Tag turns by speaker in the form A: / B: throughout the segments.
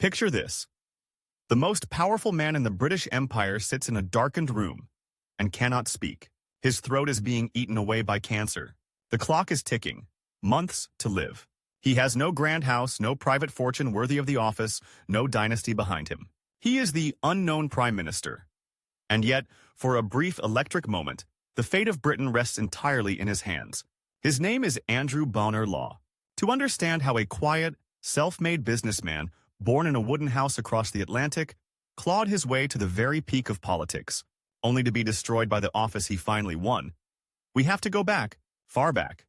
A: Picture this. The most powerful man in the British Empire sits in a darkened room and cannot speak. His throat is being eaten away by cancer. The clock is ticking. Months to live. He has no grand house, no private fortune worthy of the office, no dynasty behind him. He is the unknown prime minister. And yet, for a brief electric moment, the fate of Britain rests entirely in his hands. His name is Andrew Bonar Law. To understand how a quiet, self-made businessman, born in a wooden house across the Atlantic, clawed his way to the very peak of politics, only to be destroyed by the office he finally won, we have to go back, far back,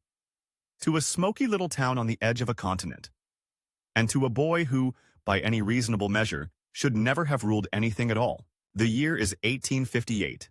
A: to a smoky little town on the edge of a continent, and to a boy who, by any reasonable measure, should never have ruled anything at all. The year is 1858.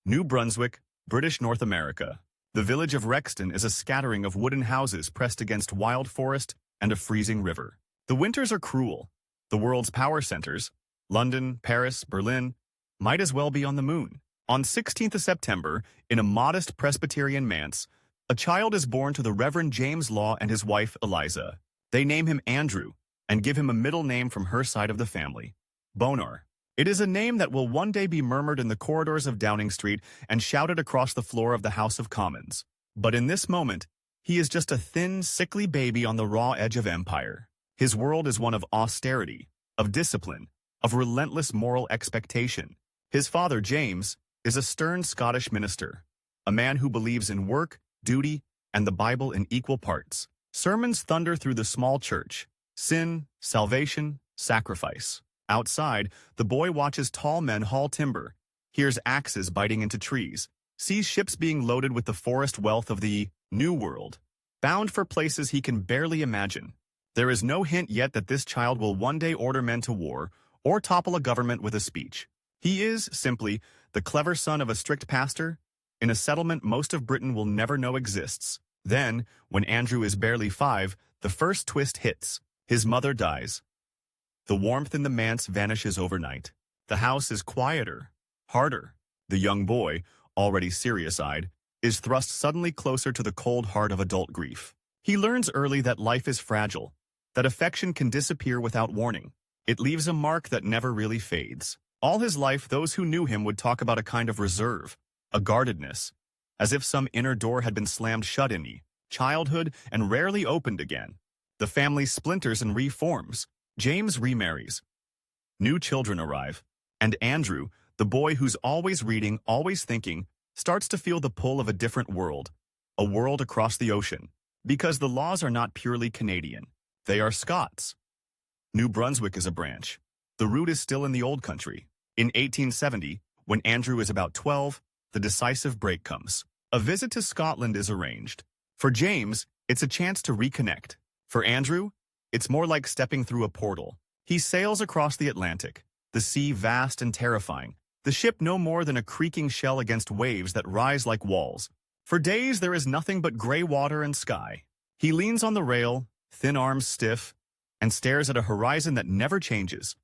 A: New Brunswick, British North America. The village of Rexton is a scattering of wooden houses pressed against wild forest and a freezing river. The winters are cruel. The world's power centers, London, Paris, Berlin, might as well be on the moon. On 16th of September, in a modest Presbyterian manse, a child is born to the Reverend James Law and his wife Eliza. They name him Andrew and give him a middle name from her side of the family, Bonar. It is a name that will one day be murmured in the corridors of Downing Street and shouted across the floor of the House of Commons. But in this moment, he is just a thin, sickly baby on the raw edge of empire. His world is one of austerity, of discipline, of relentless moral expectation. His father, James, is a stern Scottish minister, a man who believes in work, duty, and the Bible in equal parts. Sermons thunder through the small church. Sin, salvation, sacrifice. Outside, the boy watches tall men haul timber, hears axes biting into trees, sees ships being loaded with the forest wealth of the New World, bound for places he can barely imagine. There is no hint yet that this child will one day order men to war or topple a government with a speech. He is, simply, the clever son of a strict pastor in a settlement most of Britain will never know exists. Then, when Andrew is barely 5, the first twist hits. His mother dies. The warmth in the manse vanishes overnight. The house is quieter, harder. The young boy, already serious-eyed, is thrust suddenly closer to the cold heart of adult grief. He learns early that life is fragile, that affection can disappear without warning. It leaves a mark that never really fades. All his life, those who knew him would talk about a kind of reserve, a guardedness, as if some inner door had been slammed shut in childhood and rarely opened again. The family splinters and reforms. James remarries. New children arrive. And Andrew, the boy who's always reading, always thinking, starts to feel the pull of a different world, a world across the ocean. Because the laws are not purely Canadian. They are Scots. New Brunswick is a branch. The root is still in the old country. In 1870, when Andrew is about 12, the decisive break comes. A visit to Scotland is arranged. For James, it's a chance to reconnect. For Andrew, it's more like stepping through a portal. He sails across the Atlantic, the sea vast and terrifying, the ship no more than a creaking shell against waves that rise like walls. For days there is nothing but gray water and sky. He leans on the rail, thin arms stiff, and stares at a horizon that never changes,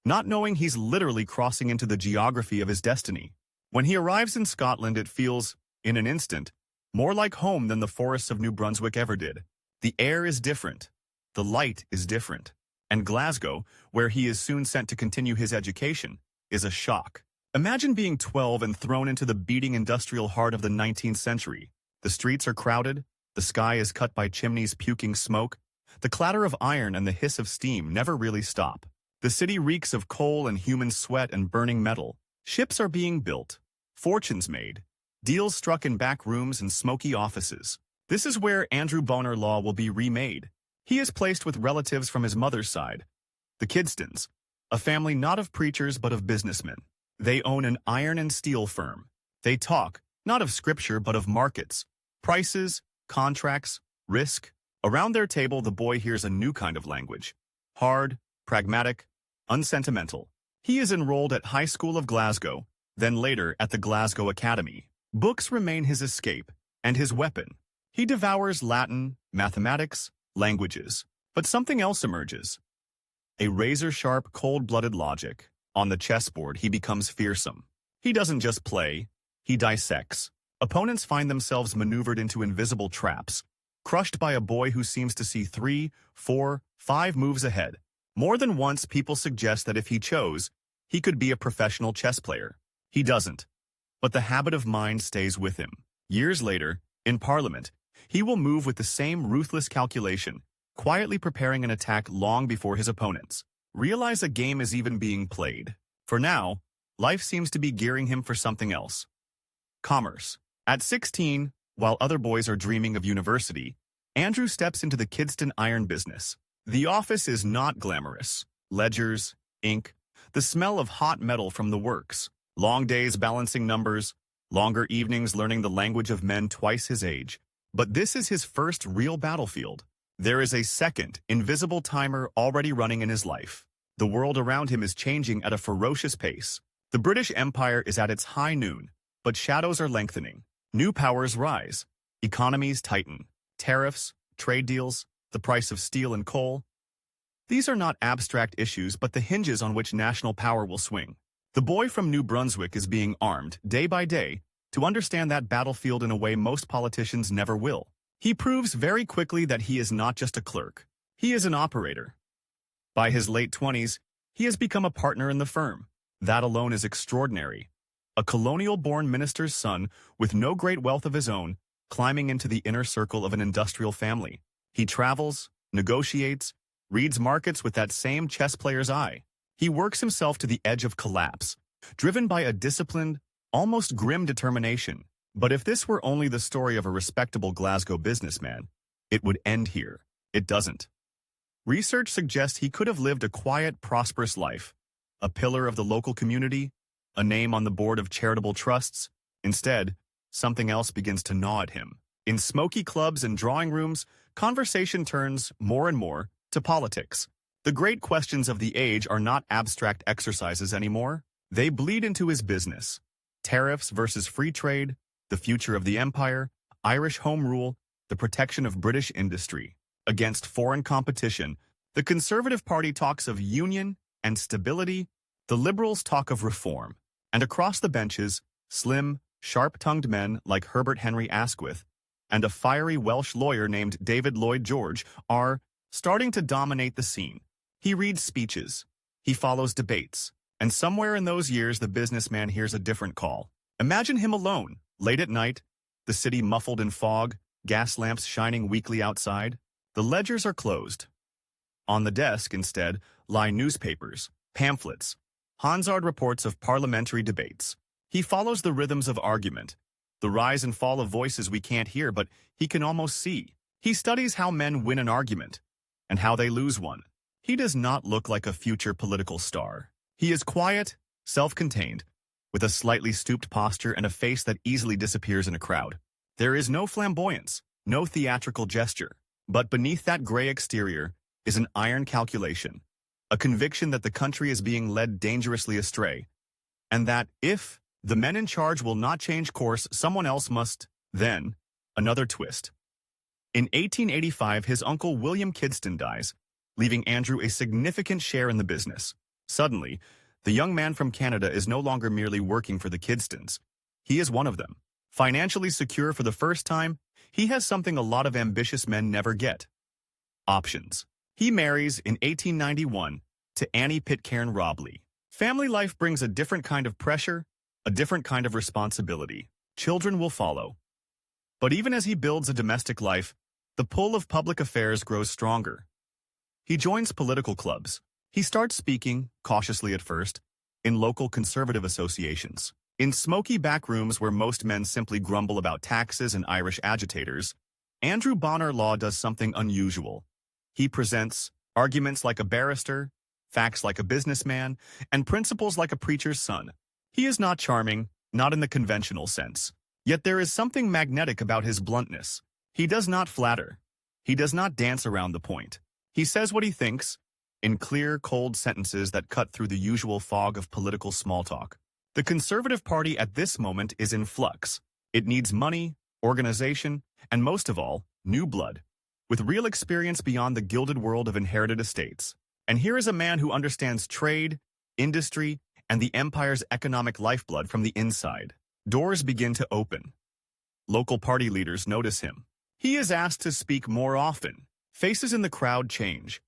A: not knowing he's literally crossing into the geography of his destiny. When he arrives in Scotland, it feels, in an instant, more like home than the forests of New Brunswick ever did. The air is different. The light is different. And Glasgow, where he is soon sent to continue his education, is a shock. Imagine being 12 and thrown into the beating industrial heart of the 19th century. The streets are crowded, the sky is cut by chimneys puking smoke, the clatter of iron and the hiss of steam never really stop. The city reeks of coal and human sweat and burning metal. Ships are being built, fortunes made, deals struck in back rooms and smoky offices. This is where Andrew Bonar Law will be remade. He is placed with relatives from his mother's side, the Kidstons, a family not of preachers but of businessmen. They own an iron and steel firm. They talk, not of scripture but of markets, prices, contracts, risk. Around their table, the boy hears a new kind of language. Hard, pragmatic, unsentimental. He is enrolled at High School of Glasgow, then later at the Glasgow Academy. Books remain his escape and his weapon. He devours Latin, mathematics, languages. But something else emerges. A razor-sharp, cold-blooded logic. On the chessboard, he becomes fearsome. He doesn't just play, he dissects. Opponents find themselves maneuvered into invisible traps, crushed by a boy who seems to see 3, 4, 5 moves ahead. More than once, people suggest that if he chose, he could be a professional chess player. He doesn't. But the habit of mind stays with him. Years later, in Parliament, he will move with the same ruthless calculation, quietly preparing an attack long before his opponents realize a game is even being played. For now, life seems to be gearing him for something else. Commerce. At 16, while other boys are dreaming of university, Andrew steps into the Kidston iron business. The office is not glamorous. Ledgers, ink, the smell of hot metal from the works, long days balancing numbers, longer evenings learning the language of men twice his age. But this is his first real battlefield. There is a second, invisible timer already running in his life. The world around him is changing at a ferocious pace. The British Empire is at its high noon, but shadows are lengthening. New powers rise. Economies tighten. Tariffs, trade deals, the price of steel and coal. These are not abstract issues, but the hinges on which national power will swing. The boy from New Brunswick is being armed, day by day, to understand that battlefield in a way most politicians never will. He proves very quickly that he is not just a clerk. He is an operator. By his late 20s, he has become a partner in the firm. That alone is extraordinary. A colonial-born minister's son with no great wealth of his own, climbing into the inner circle of an industrial family. He travels, negotiates, reads markets with that same chess player's eye. He works himself to the edge of collapse, driven by a disciplined, almost grim determination. But if this were only the story of a respectable Glasgow businessman, it would end here. It doesn't. Research suggests he could have lived a quiet, prosperous life, a pillar of the local community, a name on the board of charitable trusts. Instead, something else begins to gnaw at him. In smoky clubs and drawing rooms, conversation turns more and more to politics. The great questions of the age are not abstract exercises anymore. They bleed into his business. Tariffs versus free trade, the future of the empire, Irish home rule, the protection of British industry. Against foreign competition, the Conservative Party talks of union and stability, the Liberals talk of reform. And across the benches, slim, sharp-tongued men like Herbert Henry Asquith and a fiery Welsh lawyer named David Lloyd George are starting to dominate the scene. He reads speeches, he follows debates, and somewhere in those years the businessman hears a different call. Imagine him alone, late at night, the city muffled in fog, gas lamps shining weakly outside. The ledgers are closed. On the desk, instead, lie newspapers, pamphlets, Hansard reports of parliamentary debates. He follows the rhythms of argument, the rise and fall of voices we can't hear but he can almost see. He studies how men win an argument and how they lose one. He does not look like a future political star. He is quiet, self-contained, with a slightly stooped posture and a face that easily disappears in a crowd. There is no flamboyance, no theatrical gesture. But beneath that gray exterior is an iron calculation, a conviction that the country is being led dangerously astray, and that if the men in charge will not change course, someone else must. Then, another twist. In 1885, his uncle William Kidston dies, leaving Andrew a significant share in the business. Suddenly, the young man from Canada is no longer merely working for the Kidstons. He is one of them. Financially secure for the first time, he has something a lot of ambitious men never get. Options. He marries in 1891 to Annie Pitcairn Robley. Family life brings a different kind of pressure, a different kind of responsibility. Children will follow. But even as he builds a domestic life, the pull of public affairs grows stronger. He joins political clubs. He starts speaking, cautiously at first, in local conservative associations. In smoky back rooms where most men simply grumble about taxes and Irish agitators, Andrew Bonar Law does something unusual. He presents arguments like a barrister, facts like a businessman, and principles like a preacher's son. He is not charming, not in the conventional sense. Yet there is something magnetic about his bluntness. He does not flatter. He does not dance around the point. He says what he thinks, in clear, cold sentences that cut through the usual fog of political small talk. The Conservative Party at this moment is in flux. It needs money, organization, and most of all, new blood, with real experience beyond the gilded world of inherited estates. And here is a man who understands trade, industry, and the empire's economic lifeblood from the inside. Doors begin to open. Local party leaders notice him. He is asked to speak more often. Faces in the crowd change.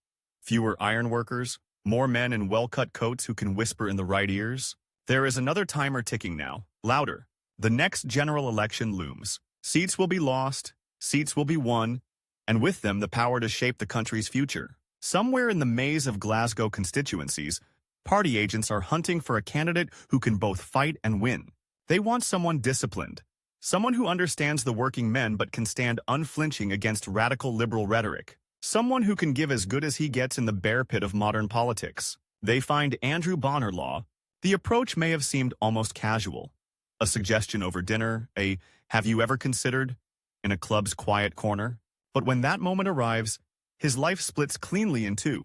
A: Fewer ironworkers, more men in well-cut coats who can whisper in the right ears. There is another timer ticking now, louder. The next general election looms. Seats will be lost, seats will be won, and with them the power to shape the country's future. Somewhere in the maze of Glasgow constituencies, party agents are hunting for a candidate who can both fight and win. They want someone disciplined, someone who understands the working men but can stand unflinching against radical liberal rhetoric, someone who can give as good as he gets in the bear pit of modern politics. They find Andrew Bonar Law. The approach may have seemed almost casual. A suggestion over dinner, a "have you ever considered?" in a club's quiet corner. But when that moment arrives, his life splits cleanly in two.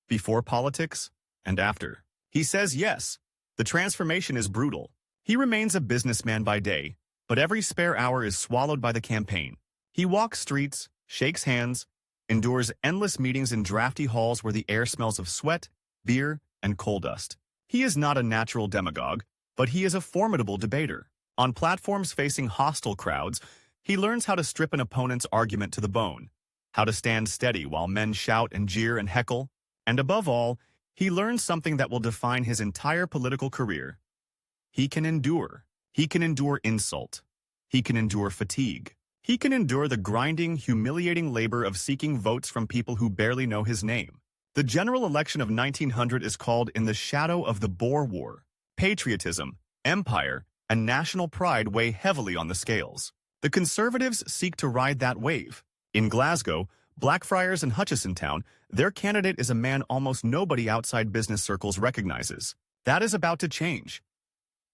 A: Before politics and after. He says yes. The transformation is brutal. He remains a businessman by day, but every spare hour is swallowed by the campaign. He walks streets, shakes hands, endures endless meetings in drafty halls where the air smells of sweat, beer, and coal dust. He is not a natural demagogue, but he is a formidable debater. On platforms facing hostile crowds, he learns how to strip an opponent's argument to the bone, how to stand steady while men shout and jeer and heckle, and above all, he learns something that will define his entire political career. He can endure. He can endure insult. He can endure fatigue. He can endure the grinding, humiliating labor of seeking votes from people who barely know his name. The general election of 1900 is called in the shadow of the Boer War. Patriotism, empire, and national pride weigh heavily on the scales. The Conservatives seek to ride that wave. In Glasgow, Blackfriars and Hutchison Town, their candidate is a man almost nobody outside business circles recognizes. That is about to change.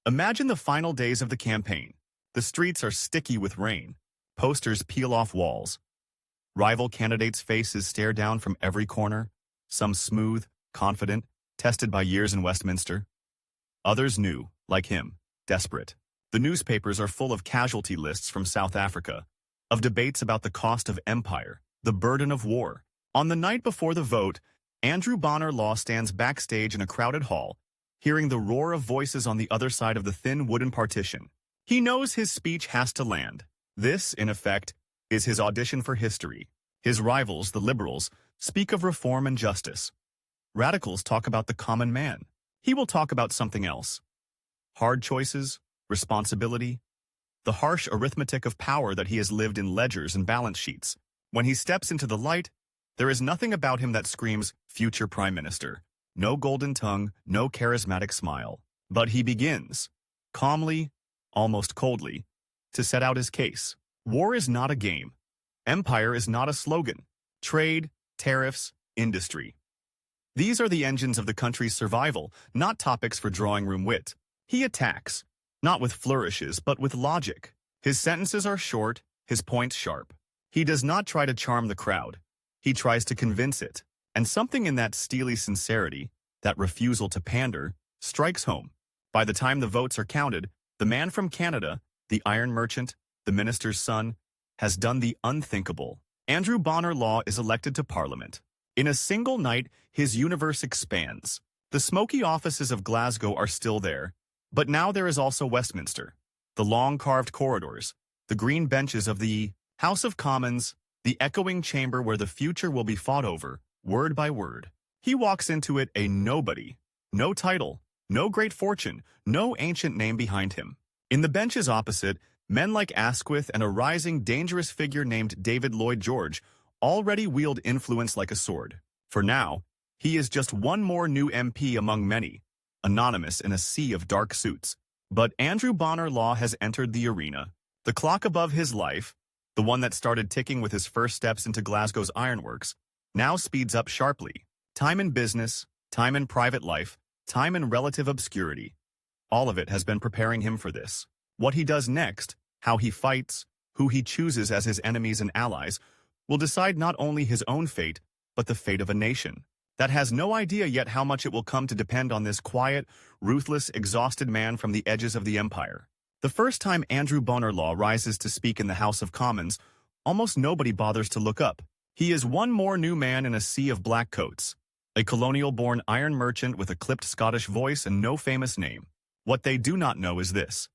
A: Imagine the final days of the campaign. The streets are sticky with rain. Posters peel off walls. Rival candidates' faces stare down from every corner, some smooth, confident, tested by years in Westminster. Others new, like him, desperate. The newspapers are full of casualty lists from South Africa, of debates about the cost of empire, the burden of war. On the night before the vote, Andrew Bonar Law stands backstage in a crowded hall, hearing the roar of voices on the other side of the thin wooden partition. He knows his speech has to land. This, in effect, is his audition for history. His rivals, the Liberals, speak of reform and justice. Radicals talk about the common man. He will talk about something else. Hard choices, responsibility, the harsh arithmetic of power that he has lived in ledgers and balance sheets. When he steps into the light, there is nothing about him that screams future prime minister. No golden tongue, no charismatic smile. But he begins, calmly, almost coldly, to set out his case. War is not a game. Empire is not a slogan. Trade, tariffs, industry. These are the engines of the country's survival, not topics for drawing room wit. He attacks, not with flourishes, but with logic. His sentences are short, his points sharp. He does not try to charm the crowd. He tries to convince it. And something in that steely sincerity, that refusal to pander, strikes home. By the time the votes are counted, the man from Canada, the iron merchant, the minister's son, has done the unthinkable. Andrew Bonar Law is elected to Parliament. In a single night, his universe expands. The smoky offices of Glasgow are still there, but now there is also Westminster. The long carved corridors, the green benches of the House of Commons, the echoing chamber where the future will be fought over, word by word. He walks into it a nobody. No title, no great fortune, no ancient name behind him. In the benches opposite, men like Asquith and a rising, dangerous figure named David Lloyd George already wield influence like a sword. For now, he is just one more new MP among many, anonymous in a sea of dark suits. But Andrew Bonar Law has entered the arena. The clock above his life, the one that started ticking with his first steps into Glasgow's ironworks, now speeds up sharply. Time in business, time in private life, time in relative obscurity. All of it has been preparing him for this. What he does next, how he fights, who he chooses as his enemies and allies, will decide not only his own fate, but the fate of a nation that has no idea yet how much it will come to depend on this quiet, ruthless, exhausted man from the edges of the empire. The first time Andrew Bonar Law rises to speak in the House of Commons, almost nobody bothers to look up. He is one more new man in a sea of black coats, a colonial-born iron merchant with a clipped Scottish voice and no famous name. What they do not know is this.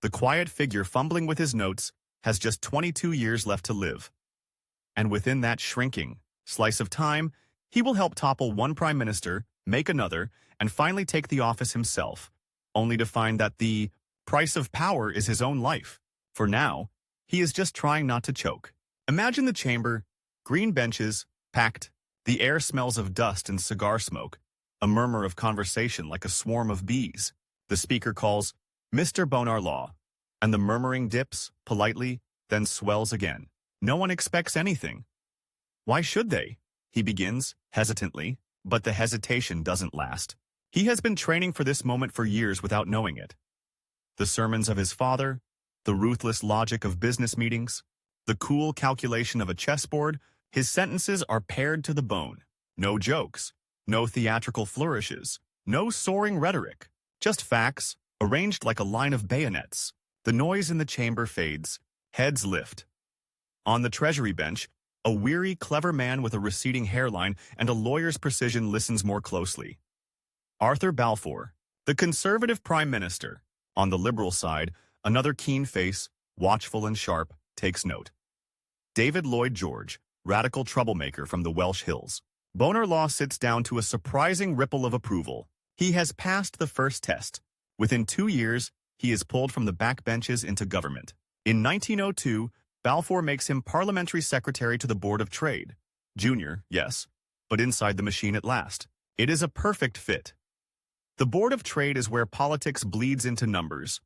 A: The quiet figure fumbling with his notes has just 22 years left to live. And within that shrinking slice of time, He will help topple one prime minister, make another, and finally take the office himself, only to find that the price of power is his own life. For now, he is just trying not to choke. Imagine the chamber, green benches, packed. The air smells of dust and cigar smoke, a murmur of conversation like a swarm of bees. The speaker calls, "Mr. Bonar Law," and the murmuring dips, politely, then swells again. No one expects anything. "Why should they?" he begins, hesitantly, but the hesitation doesn't last. He has been training for this moment for years without knowing it. The sermons of his father, the ruthless logic of business meetings, the cool calculation of a chessboard, his sentences are pared to the bone. No jokes, no theatrical flourishes, no soaring rhetoric, just facts, arranged like a line of bayonets. The noise in the chamber fades, heads lift. On the Treasury bench, a weary, clever man with a receding hairline and a lawyer's precision listens more closely. Arthur Balfour, the Conservative Prime Minister. On the Liberal side, another keen face, watchful and sharp, takes note. David Lloyd George, radical troublemaker from the Welsh Hills. Bonar Law sits down to a surprising ripple of approval. He has passed the first test. Within 2 years, he is pulled from the backbenches into government. In 1902, Balfour makes him parliamentary secretary to the Board of Trade. Junior, yes, but inside the machine at last. It is a perfect fit. The Board of Trade is where politics bleeds into numbers.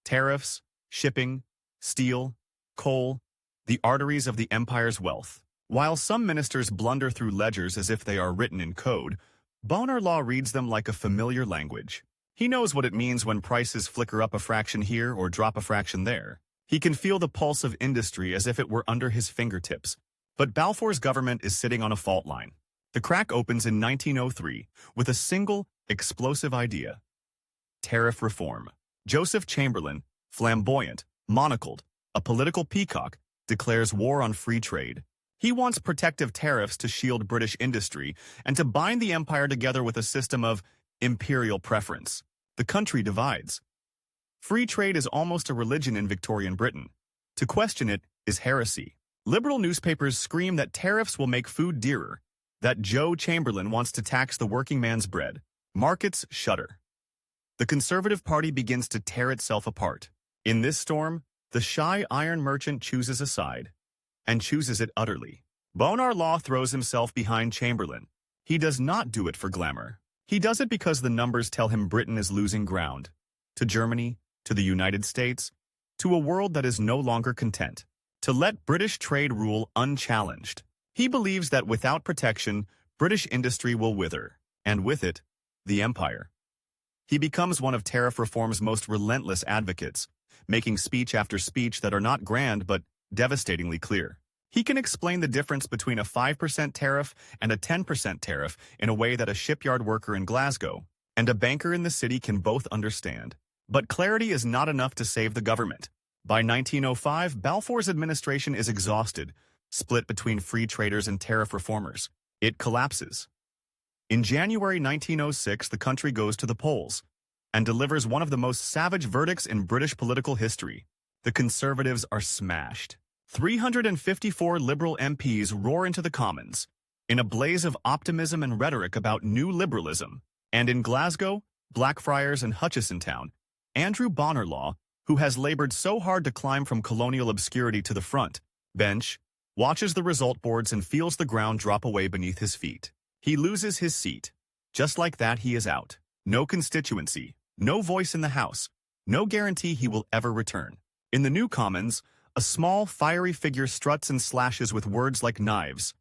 A: Tariffs, shipping, steel, coal, the arteries of the empire's wealth. While some ministers blunder through ledgers as if they are written in code, Bonar Law reads them like a familiar language. He knows what it means when prices flicker up a fraction here or drop a fraction there. He can feel the pulse of industry as if it were under his fingertips. But Balfour's government is sitting on a fault line. The crack opens in 1903 with a single, explosive idea. Tariff reform. Joseph Chamberlain, flamboyant, monocled, a political peacock, declares war on free trade. He wants protective tariffs to shield British industry and to bind the empire together with a system of imperial preference. The country divides. Free trade is almost a religion in Victorian Britain. To question it is heresy. Liberal newspapers scream that tariffs will make food dearer, that Joe Chamberlain wants to tax the working man's bread. Markets shudder. The Conservative Party begins to tear itself apart. In this storm, the shy iron merchant chooses a side, and chooses it utterly. Bonar Law throws himself behind Chamberlain. He does not do it for glamour. He does it because the numbers tell him Britain is losing ground. To Germany, to the United States, to a world that is no longer content. To let British trade rule unchallenged. He believes that without protection, British industry will wither, and with it, the empire. He becomes one of tariff reform's most relentless advocates, making speech after speech that are not grand but devastatingly clear. He can explain the difference between a 5% tariff and a 10% tariff in a way that a shipyard worker in Glasgow and a banker in the city can both understand. But clarity is not enough to save the government. By 1905, Balfour's administration is exhausted, split between free traders and tariff reformers. It collapses. In January 1906, the country goes to the polls and delivers one of the most savage verdicts in British political history. The Conservatives are smashed. 354 Liberal MPs roar into the Commons, in a blaze of optimism and rhetoric about new liberalism. And in Glasgow, Blackfriars and Hutchison Town, Andrew Bonar Law, who has labored so hard to climb from colonial obscurity to the front bench, watches the result boards and feels the ground drop away beneath his feet. He loses his seat. Just like that, he is out. No constituency, no voice in the House, no guarantee he will ever return. In the new Commons, a small, fiery figure struts and slashes with words like knives.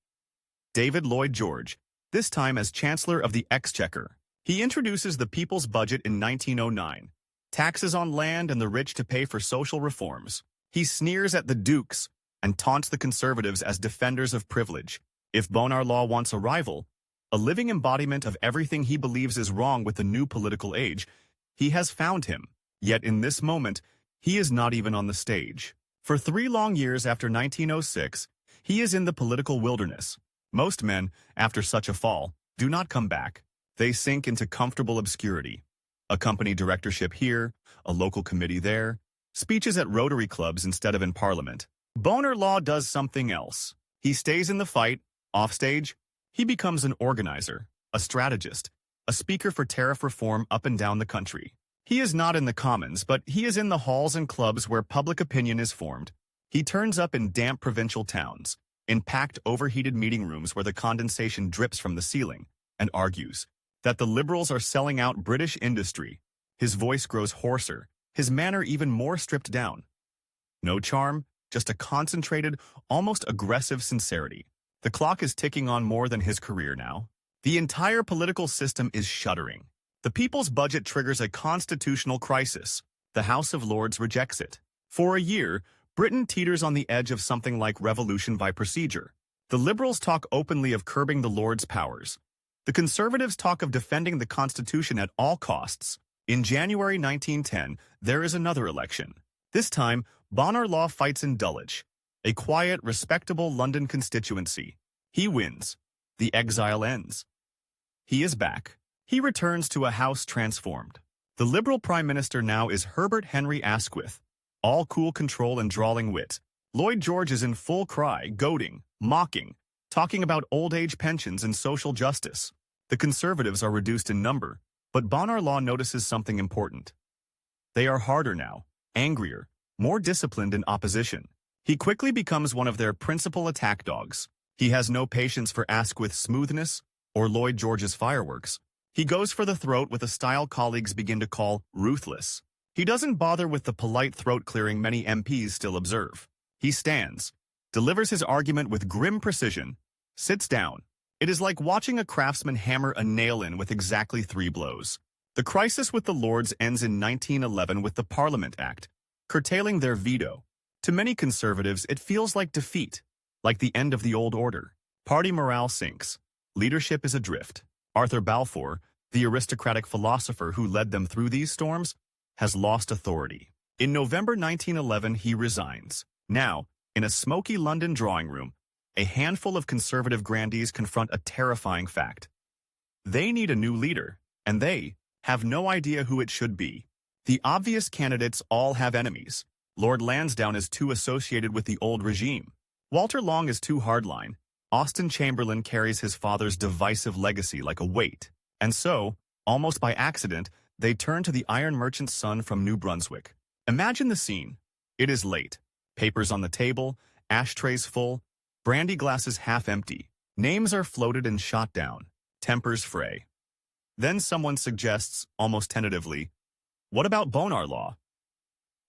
A: David Lloyd George, this time as Chancellor of the Exchequer. He introduces the People's Budget in 1909, taxes on land and the rich to pay for social reforms. He sneers at the Dukes and taunts the Conservatives as defenders of privilege. If Bonar Law wants a rival, a living embodiment of everything he believes is wrong with the new political age, he has found him. Yet in this moment, he is not even on the stage. For 3 long years after 1906, he is in the political wilderness. Most men, after such a fall, do not come back. They sink into comfortable obscurity. A company directorship here, a local committee there, speeches at Rotary clubs instead of in Parliament. Bonar Law does something else. He stays in the fight, offstage. He becomes an organizer, a strategist, a speaker for tariff reform up and down the country. He is not in the Commons, but he is in the halls and clubs where public opinion is formed. He turns up in damp provincial towns, in packed, overheated meeting rooms where the condensation drips from the ceiling, and argues that the Liberals are selling out British industry. His voice grows hoarser, his manner even more stripped down. No charm, just a concentrated, almost aggressive sincerity. The clock is ticking on more than his career now. The entire political system is shuddering. The people's budget triggers a constitutional crisis. The House of Lords rejects it. For a year, Britain teeters on the edge of something like revolution by procedure. The Liberals talk openly of curbing the Lords' powers. The Conservatives talk of defending the Constitution at all costs. In January 1910, there is another election. This time, Bonar Law fights in Dulwich, a quiet, respectable London constituency. He wins. The exile ends. He is back. He returns to a house transformed. The Liberal Prime Minister now is Herbert Henry Asquith, all cool control and drawling wit. Lloyd George is in full cry, goading, mocking, talking about old age pensions and social justice. The Conservatives are reduced in number, but Bonar Law notices something important. They are harder now, angrier, more disciplined in opposition. He quickly becomes one of their principal attack dogs. He has no patience for Asquith's smoothness or Lloyd George's fireworks. He goes for the throat with a style colleagues begin to call ruthless. He doesn't bother with the polite throat-clearing many MPs still observe. He stands, delivers his argument with grim precision, sits down. It is like watching a craftsman hammer a nail in with exactly 3 blows. The crisis with the Lords ends in 1911 with the Parliament Act, curtailing their veto. To many Conservatives, it feels like defeat, like the end of the old order. Party morale sinks. Leadership is adrift. Arthur Balfour, the aristocratic philosopher who led them through these storms, has lost authority. In November 1911, he resigns. Now, in a smoky London drawing room, a handful of Conservative grandees confront a terrifying fact. They need a new leader, and they have no idea who it should be. The obvious candidates all have enemies. Lord Lansdowne is too associated with the old regime. Walter Long is too hardline. Austen Chamberlain carries his father's divisive legacy like a weight. And so, almost by accident, they turn to the iron merchant's son from New Brunswick. Imagine the scene. It is late. Papers on the table, ashtrays full, brandy glasses half empty. Names are floated and shot down. Tempers fray. Then someone suggests, almost tentatively, what about Bonar Law?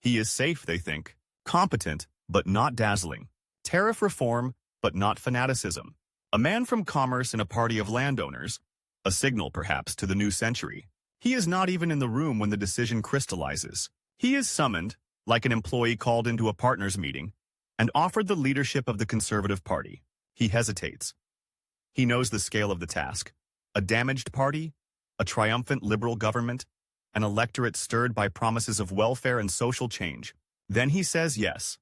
A: He is safe, they think. Competent, but not dazzling. Tariff reform, but not fanaticism. A man from commerce in a party of landowners. A signal, perhaps, to the new century. He is not even in the room when the decision crystallizes. He is summoned, like an employee called into a partners' meeting, and offered the leadership of the Conservative Party. He hesitates. He knows the scale of the task. A damaged party, a triumphant Liberal government, an electorate stirred by promises of welfare and social change. Then he says yes.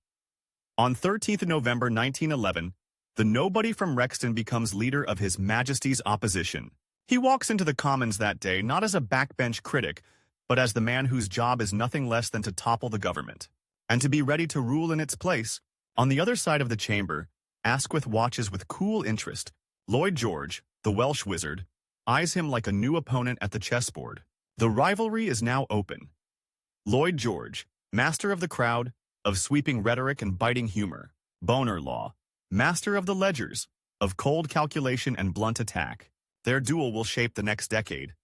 A: On 13th November 1911, the nobody from Rexton becomes leader of His Majesty's opposition. He walks into the Commons that day not as a backbench critic, but as the man whose job is nothing less than to topple the government, and to be ready to rule in its place. On the other side of the chamber, Asquith watches with cool interest. Lloyd George, the Welsh wizard, eyes him like a new opponent at the chessboard. The rivalry is now open. Lloyd George, master of the crowd, of sweeping rhetoric and biting humor. Bonar Law, master of the ledgers, of cold calculation and blunt attack. Their duel will shape the next decade,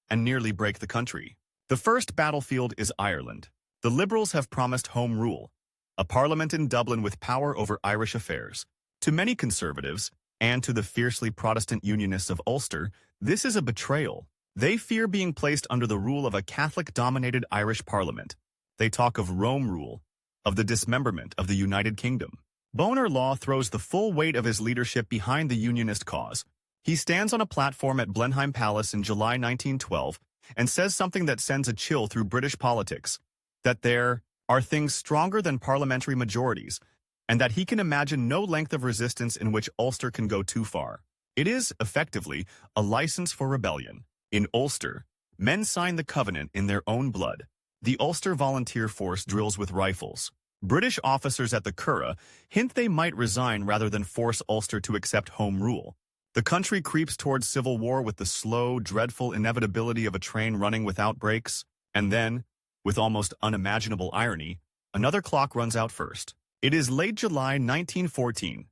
A: and nearly break the country. The first battlefield is Ireland. The Liberals have promised Home Rule, a parliament in Dublin with power over Irish affairs. To many Conservatives, and to the fiercely Protestant Unionists of Ulster, this is a betrayal. They fear being placed under the rule of a Catholic-dominated Irish parliament. They talk of Rome Rule, of the dismemberment of the United Kingdom. Bonar Law throws the full weight of his leadership behind the Unionist cause. He stands on a platform at Blenheim Palace in July 1912 and says something that sends a chill through British politics, that there are things stronger than parliamentary majorities, and that he can imagine no length of resistance in which Ulster can go too far. It is, effectively, a license for rebellion. In Ulster, men sign the covenant in their own blood. The Ulster Volunteer Force drills with rifles. British officers at the Curragh hint they might resign rather than force Ulster to accept Home Rule. The country creeps towards civil war with the slow, dreadful inevitability of a train running without brakes, and then, with almost unimaginable irony, another clock runs out first. It is late July 1914.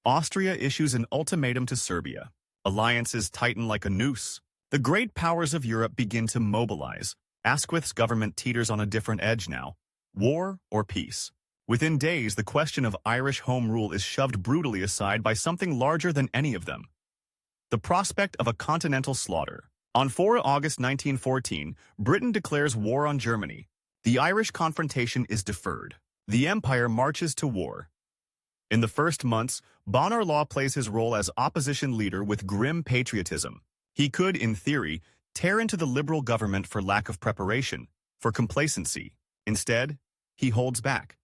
A: Austria issues an ultimatum to Serbia. Alliances tighten like a noose. The great powers of Europe begin to mobilize. Asquith's government teeters on a different edge now. War or peace? Within days, the question of Irish home rule is shoved brutally aside by something larger than any of them. The prospect of a continental slaughter. On 4 August 1914, Britain declares war on Germany. The Irish confrontation is deferred. The empire marches to war. In the first months, Bonar Law plays his role as opposition leader with grim patriotism. He could, in theory, tear into the Liberal government for lack of preparation, for complacency. Instead, he holds back.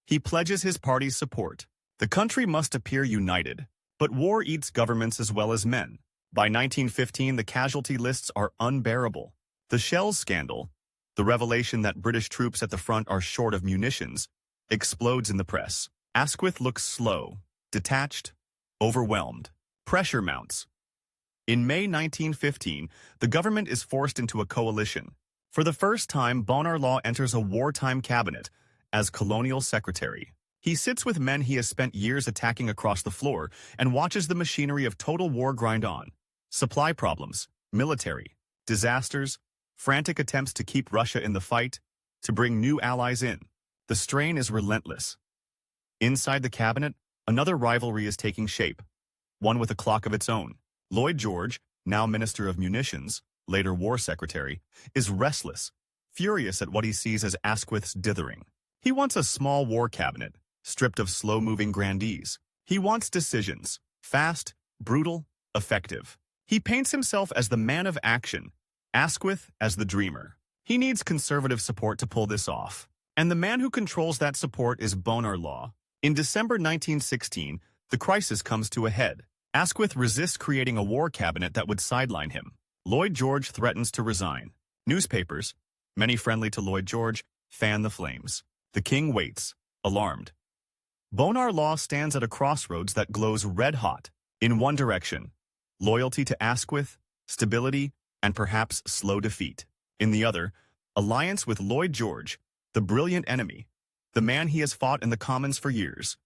A: He pledges his party's support. The country must appear united. But war eats governments as well as men. By 1915, the casualty lists are unbearable. The shells scandal, the revelation that British troops at the front are short of munitions, explodes in the press. Asquith looks slow, detached, overwhelmed. Pressure mounts. In May 1915, the government is forced into a coalition. For the first time, Bonar Law enters a wartime cabinet as colonial secretary. He sits with men he has spent years attacking across the floor and watches the machinery of total war grind on. Supply problems, military, disasters, frantic attempts to keep Russia in the fight, to bring new allies in. The strain is relentless. Inside the cabinet, another rivalry is taking shape, one with a clock of its own. Lloyd George, now Minister of Munitions, later War Secretary, is restless, furious at what he sees as Asquith's dithering. He wants a small war cabinet, stripped of slow-moving grandees. He wants decisions, fast, brutal, effective. He paints himself as the man of action, Asquith as the dreamer. He needs conservative support to pull this off. And the man who controls that support is Bonar Law. In December 1916, the crisis comes to a head. Asquith resists creating a war cabinet that would sideline him. Lloyd George threatens to resign. Newspapers, many friendly to Lloyd George, fan the flames. The king waits, alarmed. Bonar Law stands at a crossroads that glows red-hot. In one direction, loyalty to Asquith, stability, and perhaps slow defeat. In the other, alliance with Lloyd George, the brilliant enemy, the man he has fought in the Commons for years,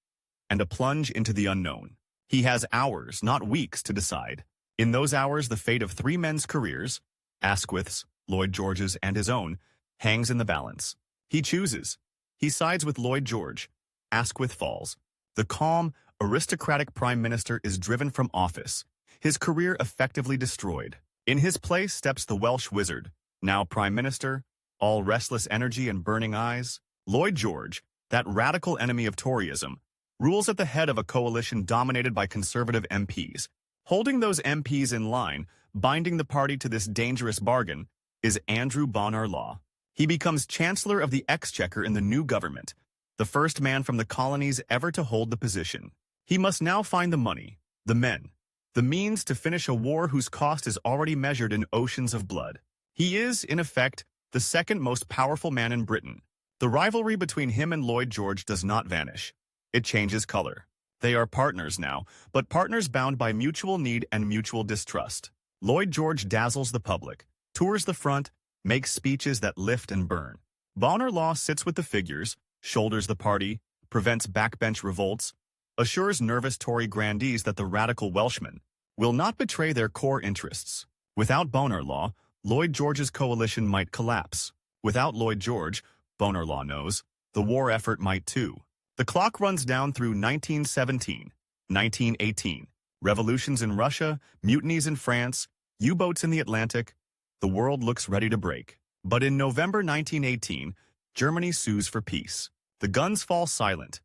A: and a plunge into the unknown. He has hours, not weeks, to decide. In those hours, the fate of three men's careers, Asquith's, Lloyd George's, and his own, hangs in the balance. He chooses. He sides with Lloyd George. Asquith falls. The calm, aristocratic prime minister is driven from office, his career effectively destroyed. In his place steps the Welsh wizard, now prime minister, all restless energy and burning eyes. Lloyd George, that radical enemy of Toryism, rules at the head of a coalition dominated by conservative MPs. Holding those MPs in line, binding the party to this dangerous bargain, is Andrew Bonar Law. He becomes Chancellor of the Exchequer in the new government, the first man from the colonies ever to hold the position. He must now find the money, the men, the means to finish a war whose cost is already measured in oceans of blood. He is, in effect, the second most powerful man in Britain. The rivalry between him and Lloyd George does not vanish. It changes color. They are partners now, but partners bound by mutual need and mutual distrust. Lloyd George dazzles the public, tours the front, makes speeches that lift and burn. Bonar Law sits with the figures, shoulders the party, prevents backbench revolts, assures nervous Tory grandees that the radical Welshmen will not betray their core interests. Without Bonar Law, Lloyd George's coalition might collapse. Without Lloyd George, Bonar Law knows, the war effort might too. The clock runs down through 1917, 1918. Revolutions in Russia, mutinies in France, U-boats in the Atlantic. The world looks ready to break. But in November 1918, Germany sues for peace. The guns fall silent.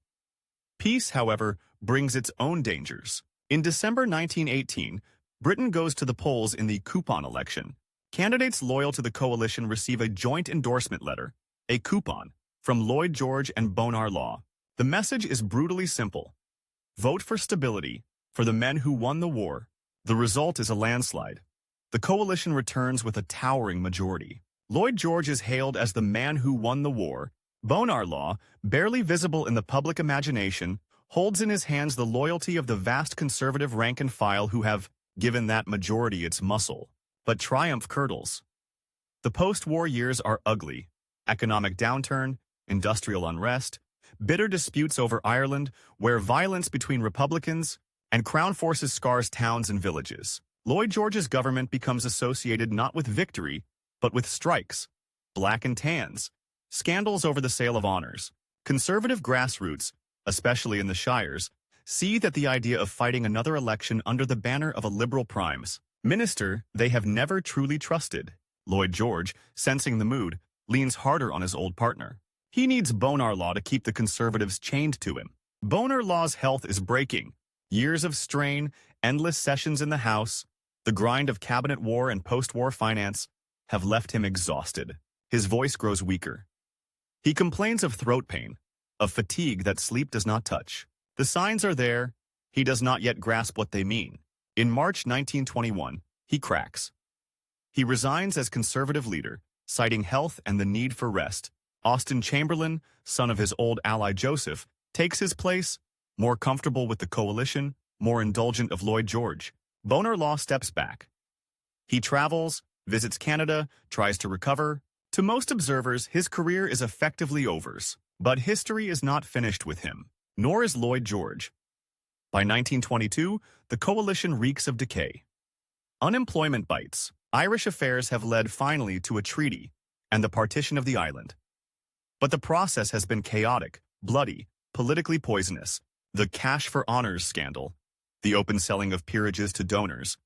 A: Peace, however, brings its own dangers. In December 1918, Britain goes to the polls in the coupon election. Candidates loyal to the coalition receive a joint endorsement letter, a coupon, from Lloyd George and Bonar Law. The message is brutally simple. Vote for stability, for the men who won the war. The result is a landslide. The coalition returns with a towering majority. Lloyd George is hailed as the man who won the war. Bonar Law, barely visible in the public imagination, holds in his hands the loyalty of the vast conservative rank and file who have given that majority its muscle. But triumph curdles. The post-war years are ugly. Economic downturn, industrial unrest, bitter disputes over Ireland, where violence between Republicans and Crown forces scars towns and villages. Lloyd George's government becomes associated not with victory, but with strikes, black and tans, scandals over the sale of honors. Conservative grassroots, especially in the shires, see that the idea of fighting another election under the banner of a liberal prime minister they have never truly trusted. Lloyd George, sensing the mood, leans harder on his old partner. He needs Bonar Law to keep the Conservatives chained to him. Bonar Law's health is breaking. Years of strain, endless sessions in the House, the grind of cabinet war and post-war finance have left him exhausted. His voice grows weaker. He complains of throat pain, of fatigue that sleep does not touch. The signs are there. He does not yet grasp what they mean. In March 1921, he cracks. He resigns as Conservative leader, citing health and the need for rest. Austen Chamberlain, son of his old ally Joseph, takes his place, more comfortable with the coalition, more indulgent of Lloyd George. Bonar Law steps back. He travels, visits Canada, tries to recover. To most observers, his career is effectively over. But history is not finished with him, nor is Lloyd George. By 1922, the coalition reeks of decay. Unemployment bites. Irish affairs have led finally to a treaty and the partition of the island. But the process has been chaotic, bloody, politically poisonous. The cash for honors scandal, the open selling of peerages to donors,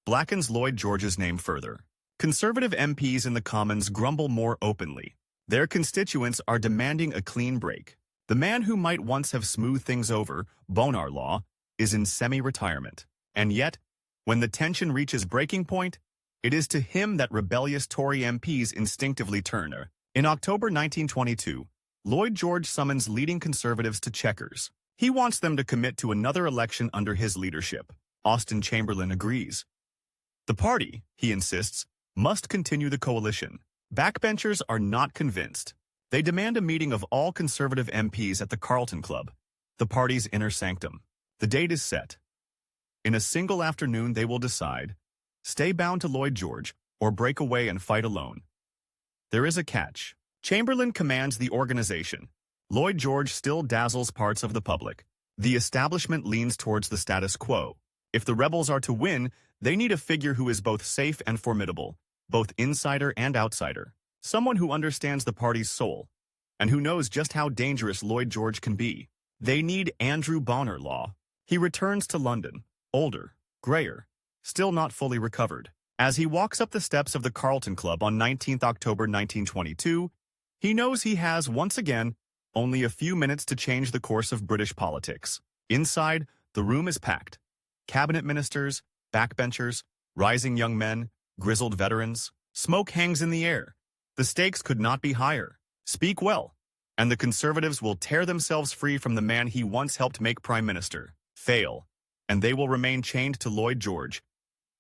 A: blackens Lloyd George's name further. Conservative MPs in the Commons grumble more openly. Their constituents are demanding a clean break. The man who might once have smoothed things over, Bonar Law, is in semi-retirement. And yet, when the tension reaches breaking point, it is to him that rebellious Tory MPs instinctively turn. In October 1922, Lloyd George summons leading Conservatives to checkers. He wants them to commit to another election under his leadership. Austen Chamberlain agrees. The party, he insists, must continue the coalition. Backbenchers are not convinced. They demand a meeting of all Conservative MPs at the Carlton Club, the party's inner sanctum. The date is set. In a single afternoon they will decide, stay bound to Lloyd George, or break away and fight alone. There is a catch. Chamberlain commands the organization. Lloyd George still dazzles parts of the public. The establishment leans towards the status quo. If the rebels are to win, they need a figure who is both safe and formidable, both insider and outsider, someone who understands the party's soul, and who knows just how dangerous Lloyd George can be. They need Andrew Bonar Law. He returns to London, older, grayer, still not fully recovered. As he walks up the steps of the Carlton Club on 19th October 1922, he knows he has, once again, only a few minutes to change the course of British politics. Inside, the room is packed. Cabinet ministers, backbenchers, rising young men, grizzled veterans. Smoke hangs in the air. The stakes could not be higher. Speak well, and the Conservatives will tear themselves free from the man he once helped make Prime Minister. Fail, and they will remain chained to Lloyd George.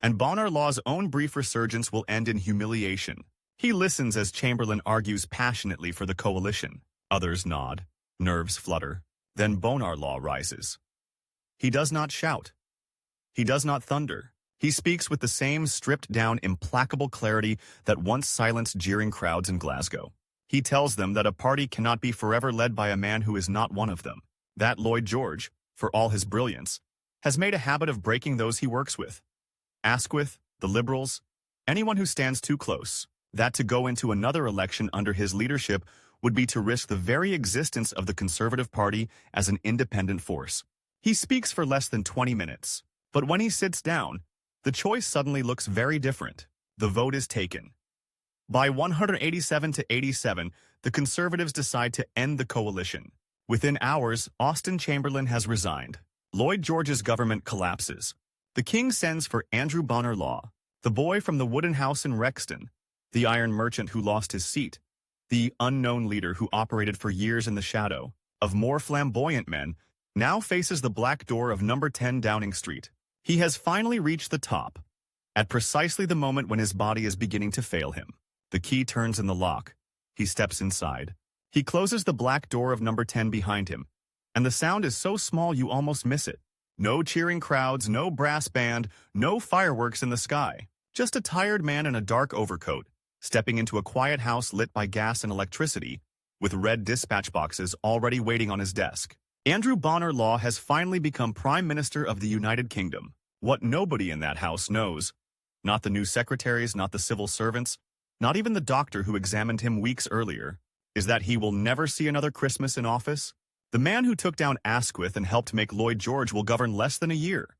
A: And Bonar Law's own brief resurgence will end in humiliation. He listens as Chamberlain argues passionately for the coalition. Others nod, nerves flutter. Then Bonar Law rises. He does not shout. He does not thunder. He speaks with the same stripped-down, implacable clarity that once silenced jeering crowds in Glasgow. He tells them that a party cannot be forever led by a man who is not one of them. That Lloyd George, for all his brilliance, has made a habit of breaking those he works with. Asquith, the Liberals, anyone who stands too close. That to go into another election under his leadership would be to risk the very existence of the Conservative Party as an independent force. He speaks for less than 20 minutes. But when he sits down, the choice suddenly looks very different. The vote is taken. By 187 to 87, the Conservatives decide to end the coalition. Within hours, Austen Chamberlain has resigned. Lloyd George's government collapses. The king sends for Andrew Bonar Law, the boy from the wooden house in Rexton, the iron merchant who lost his seat, the unknown leader who operated for years in the shadow of more flamboyant men, now faces the black door of number 10 Downing Street. He has finally reached the top, at precisely the moment when his body is beginning to fail him. The key turns in the lock. He steps inside. He closes the black door of number 10 behind him, And the sound is so small you almost miss it. No cheering crowds, no brass band, no fireworks in the sky. Just a tired man in a dark overcoat, stepping into a quiet house lit by gas and electricity, with red dispatch boxes already waiting on his desk. Andrew Bonar Law has finally become Prime Minister of the United Kingdom. What nobody in that house knows, not the new secretaries, not the civil servants, not even the doctor who examined him weeks earlier, is that he will never see another Christmas in office. The man who took down Asquith and helped make Lloyd George will govern less than a year,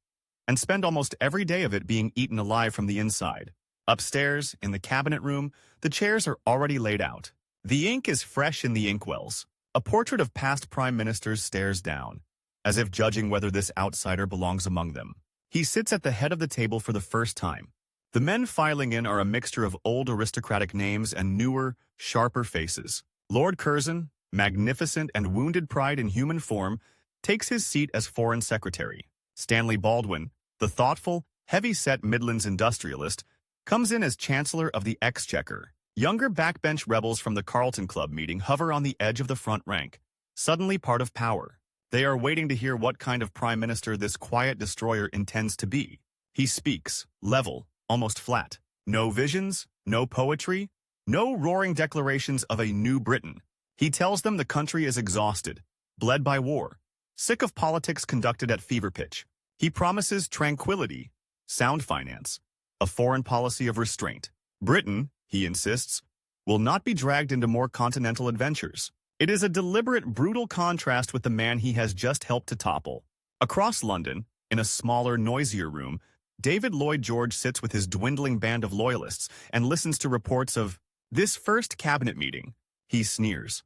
A: and spend almost every day of it being eaten alive from the inside. Upstairs, in the cabinet room, the chairs are already laid out. The ink is fresh in the inkwells. A portrait of past prime ministers stares down, as if judging whether this outsider belongs among them. He sits at the head of the table for the first time. The men filing in are a mixture of old aristocratic names and newer, sharper faces. Lord Curzon, magnificent and wounded pride in human form, takes his seat as Foreign Secretary. Stanley Baldwin, the thoughtful, heavy-set Midlands industrialist, comes in as Chancellor of the Exchequer. Younger backbench rebels from the Carlton Club meeting hover on the edge of the front rank, suddenly part of power. They are waiting to hear what kind of prime minister this quiet destroyer intends to be. He speaks, level, almost flat. No visions, no poetry, no roaring declarations of a new Britain. He tells them the country is exhausted, bled by war, sick of politics conducted at fever pitch. He promises tranquility, sound finance, a foreign policy of restraint. Britain, he insists, will not be dragged into more continental adventures. It is a deliberate, brutal contrast with the man he has just helped to topple. Across London, in a smaller, noisier room, David Lloyd George sits with his dwindling band of loyalists and listens to reports of this first cabinet meeting. He sneers.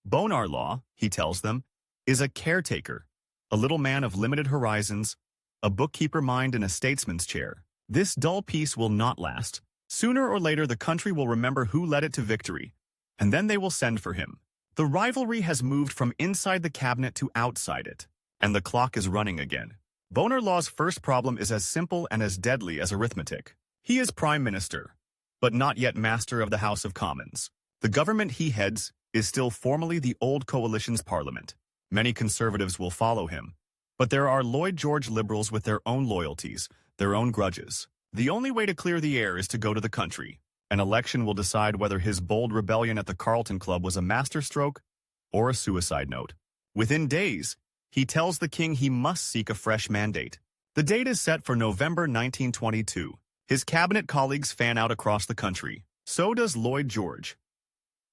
A: Bonar Law, he tells them, is a caretaker, a little man of limited horizons, a bookkeeper mind in a statesman's chair. This dull peace will not last. Sooner or later, the country will remember who led it to victory, and then they will send for him. The rivalry has moved from inside the cabinet to outside it, and the clock is running again. Bonar Law's first problem is as simple and as deadly as arithmetic. He is Prime Minister, but not yet Master of the House of Commons. The government he heads is still formally the old coalition's parliament. Many Conservatives will follow him, but there are Lloyd George liberals with their own loyalties, their own grudges. The only way to clear the air is to go to the country. An election will decide whether his bold rebellion at the Carlton Club was a masterstroke or a suicide note. Within days, he tells the king he must seek a fresh mandate. The date is set for November 1922. His cabinet colleagues fan out across the country. So does Lloyd George.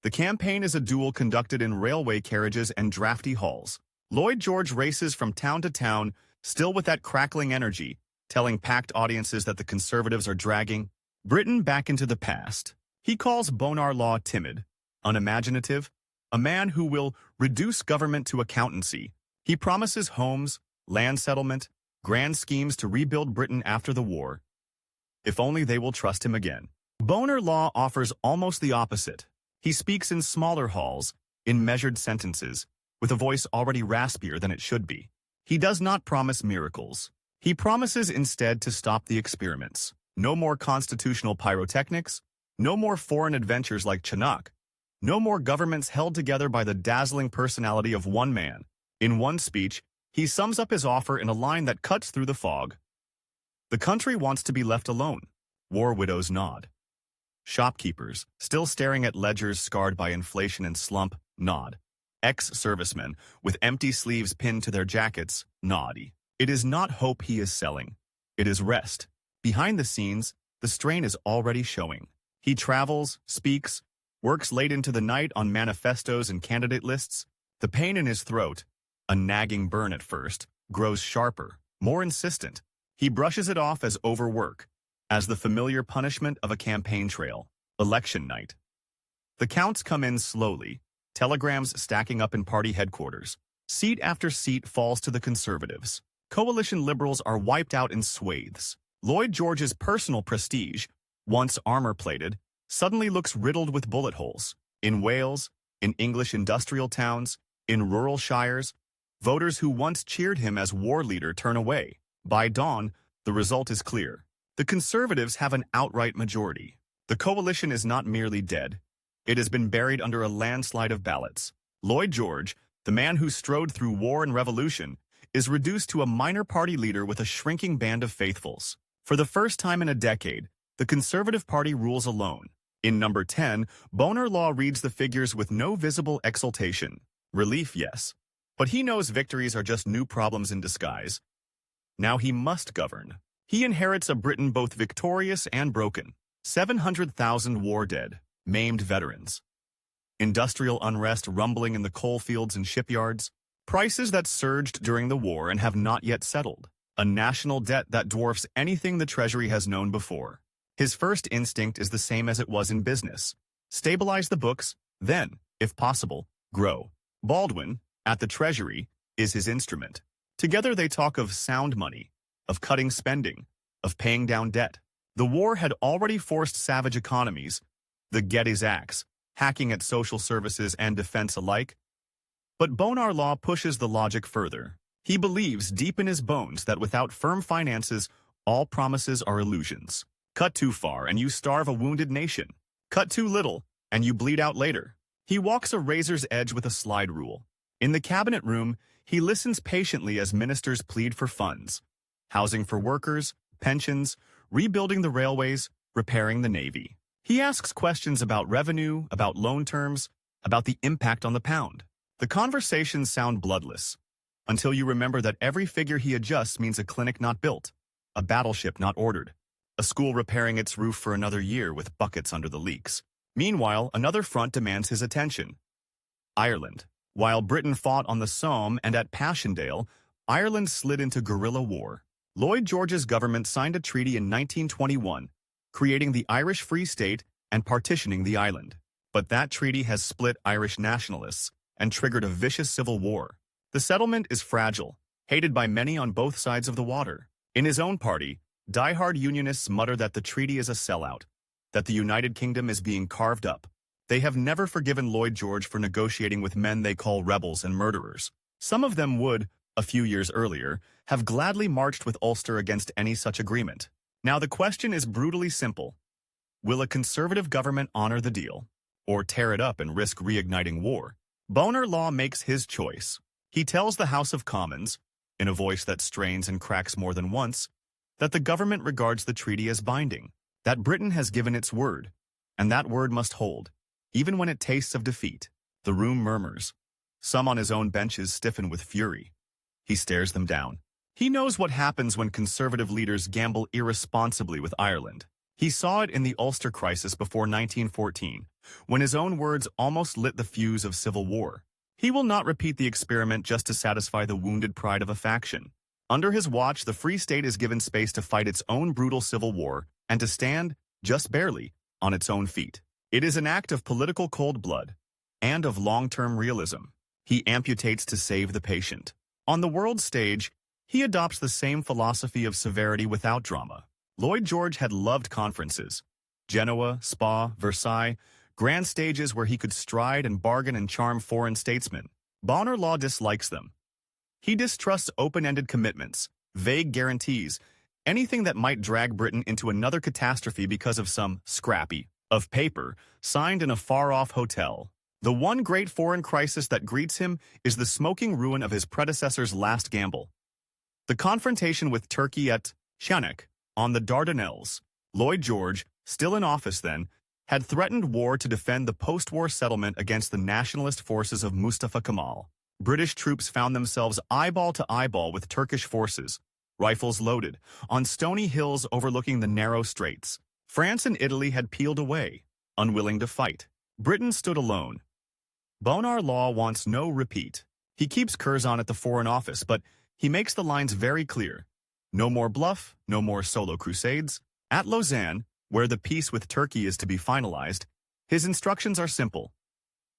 A: The campaign is a duel conducted in railway carriages and drafty halls. Lloyd George races from town to town, still with that crackling energy, telling packed audiences that the Conservatives are dragging Britain back into the past. He calls Bonar Law timid, unimaginative, a man who will reduce government to accountancy. He promises homes, land settlement, grand schemes to rebuild Britain after the war, if only they will trust him again. Bonar Law offers almost the opposite. He speaks in smaller halls, in measured sentences, with a voice already raspier than it should be. He does not promise miracles. He promises instead to stop the experiments. No more constitutional pyrotechnics, no more foreign adventures like Chinook, no more governments held together by the dazzling personality of one man. In one speech, he sums up his offer in a line that cuts through the fog. The country wants to be left alone. War widows nod. Shopkeepers, still staring at ledgers scarred by inflation and slump, nod. Ex-servicemen, with empty sleeves pinned to their jackets, nod. It is not hope he is selling. It is rest. Behind the scenes, the strain is already showing. He travels, speaks, works late into the night on manifestos and candidate lists. The pain in his throat, a nagging burn at first, grows sharper, more insistent. He brushes it off as overwork, as the familiar punishment of a campaign trail. Election night. The counts come in slowly, telegrams stacking up in party headquarters. Seat after seat falls to the Conservatives. Coalition Liberals are wiped out in swathes. Lloyd George's personal prestige, once armor-plated, suddenly looks riddled with bullet holes. In Wales, in English industrial towns, in rural shires, voters who once cheered him as war leader turn away. By dawn, the result is clear. The Conservatives have an outright majority. The coalition is not merely dead. It has been buried under a landslide of ballots. Lloyd George, The man who strode through war and revolution is reduced to a minor party leader with a shrinking band of faithfuls. For the first time in a decade, the Conservative Party rules alone. In number 10, Bonar Law reads the figures with no visible exultation. Relief, yes. But he knows victories are just new problems in disguise. Now he must govern. He inherits a Britain both victorious and broken. 700,000 war dead, maimed veterans. Industrial unrest rumbling in the coal fields and shipyards. Prices that surged during the war and have not yet settled. A national debt that dwarfs anything the Treasury has known before. His first instinct is the same as it was in business. Stabilize the books, then, if possible, grow. Baldwin, at the Treasury, is his instrument. Together they talk of sound money, of cutting spending, of paying down debt. The war had already forced savage economies, the Geddes Acts, hacking at social services and defense alike. But Bonar Law pushes the logic further. He believes deep in his bones that without firm finances, all promises are illusions. Cut too far and you starve a wounded nation. Cut too little and you bleed out later. He walks a razor's edge with a slide rule. In the cabinet room, he listens patiently as ministers plead for funds. Housing for workers, pensions, rebuilding the railways, repairing the Navy. He asks questions about revenue, about loan terms, about the impact on the pound. The conversations sound bloodless, until you remember that every figure he adjusts means a clinic not built, a battleship not ordered, a school repairing its roof for another year with buckets under the leaks. Meanwhile, another front demands his attention. Ireland. While Britain fought on the Somme and at Passchendaele, Ireland slid into guerrilla war. Lloyd George's government signed a treaty in 1921, creating the Irish Free State and partitioning the island. But that treaty has split Irish nationalists and triggered a vicious civil war. The settlement is fragile, hated by many on both sides of the water. In his own party, die-hard Unionists mutter that the treaty is a sellout, that the United Kingdom is being carved up. They have never forgiven Lloyd George for negotiating with men they call rebels and murderers. Some of them would, a few years earlier, have gladly marched with Ulster against any such agreement. Now the question is brutally simple. Will a Conservative government honor the deal, or tear it up and risk reigniting war? Bonar Law makes his choice. He tells the House of Commons, in a voice that strains and cracks more than once, that the government regards the treaty as binding, that Britain has given its word, and that word must hold, even when it tastes of defeat. The room murmurs. Some on his own benches stiffen with fury. He stares them down. He knows what happens when Conservative leaders gamble irresponsibly with Ireland. He saw it in the Ulster crisis before 1914, when his own words almost lit the fuse of civil war. He will not repeat the experiment just to satisfy the wounded pride of a faction. Under his watch, the Free State is given space to fight its own brutal civil war and to stand, just barely, on its own feet. It is an act of political cold blood and of long-term realism. He amputates to save the patient. On the world stage, he adopts the same philosophy of severity without drama. Lloyd George had loved conferences. Genoa, Spa, Versailles, grand stages where he could stride and bargain and charm foreign statesmen. Bonar Law dislikes them. He distrusts open-ended commitments, vague guarantees, anything that might drag Britain into another catastrophe because of some scrappy of paper signed in a far-off hotel. The one great foreign crisis that greets him is the smoking ruin of his predecessor's last gamble. The confrontation with Turkey at Shanaq on the Dardanelles. Lloyd George, still in office then, had threatened war to defend the post-war settlement against the nationalist forces of Mustafa Kemal. British troops found themselves eyeball to eyeball with Turkish forces, rifles loaded, on stony hills overlooking the narrow straits. France and Italy had peeled away, unwilling to fight. Britain stood alone. Bonar Law wants no repeat. He keeps Curzon at the Foreign Office, but he makes the lines very clear. No more bluff, no more solo crusades. At Lausanne, where the peace with Turkey is to be finalized, his instructions are simple.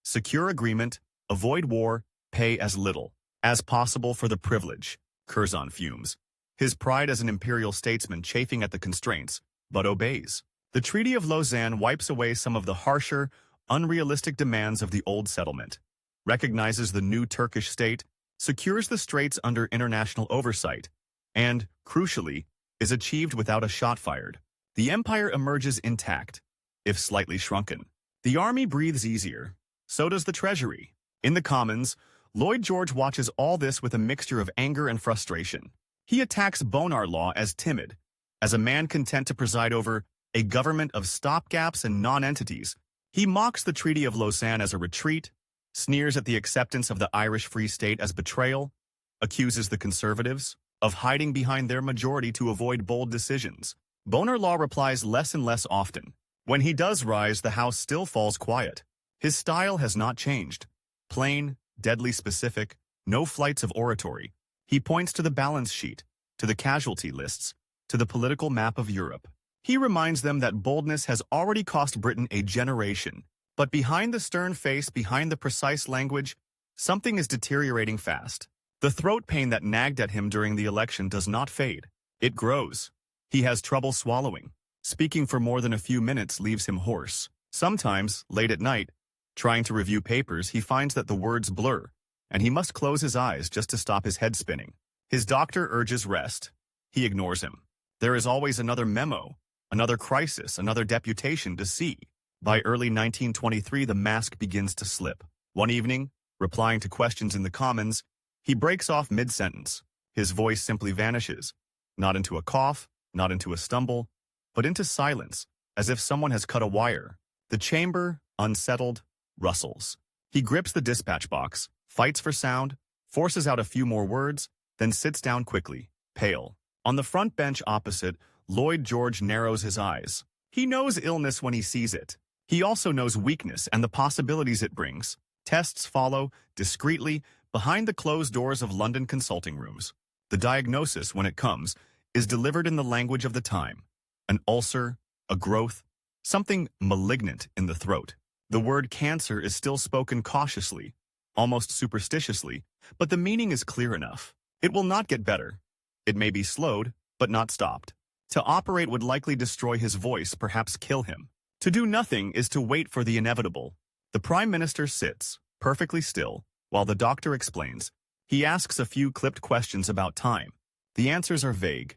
A: Secure agreement, avoid war, pay as little as possible for the privilege. Curzon fumes. His pride as an imperial statesman chafing at the constraints, but obeys. The Treaty of Lausanne wipes away some of the harsher, unrealistic demands of the old settlement, recognizes the new Turkish state, secures the straits under international oversight, and, crucially, is achieved without a shot fired. The empire emerges intact, if slightly shrunken. The army breathes easier. So does the treasury. In the Commons, Lloyd George watches all this with a mixture of anger and frustration. He attacks Bonar Law as timid, as a man content to preside over a government of stopgaps and non-entities. He mocks the Treaty of Lausanne as a retreat, sneers at the acceptance of the Irish Free State as betrayal, accuses the Conservatives of hiding behind their majority to avoid bold decisions. Bonar Law replies less and less often. When he does rise, the House still falls quiet. His style has not changed. Plain, deadly specific, no flights of oratory. He points to the balance sheet, to the casualty lists, to the political map of Europe. He reminds them that boldness has already cost Britain a generation. But behind the stern face, behind the precise language, something is deteriorating fast. The throat pain that nagged at him during the election does not fade. It grows. He has trouble swallowing. Speaking for more than a few minutes leaves him hoarse. Sometimes, late at night, trying to review papers, he finds that the words blur, and he must close his eyes just to stop his head spinning. His doctor urges rest. He ignores him. There is always another memo, another crisis, another deputation to see. By early 1923, the mask begins to slip. One evening, replying to questions in the Commons, he breaks off mid-sentence. His voice simply vanishes, not into a cough, not into a stumble, but into silence, as if someone has cut a wire. The chamber, unsettled, rustles. He grips the dispatch box, fights for sound, forces out a few more words, then sits down quickly, pale. On the front bench opposite, Lloyd George narrows his eyes. He knows illness when he sees it. He also knows weakness and the possibilities it brings. Tests follow, discreetly, behind the closed doors of London consulting rooms. The diagnosis, when it comes, is delivered in the language of the time. An ulcer, a growth, something malignant in the throat. The word cancer is still spoken cautiously, almost superstitiously, but the meaning is clear enough. It will not get better. It may be slowed, but not stopped. To operate would likely destroy his voice, perhaps kill him. To do nothing is to wait for the inevitable. The Prime Minister sits, perfectly still, while the doctor explains. He asks a few clipped questions about time. The answers are vague.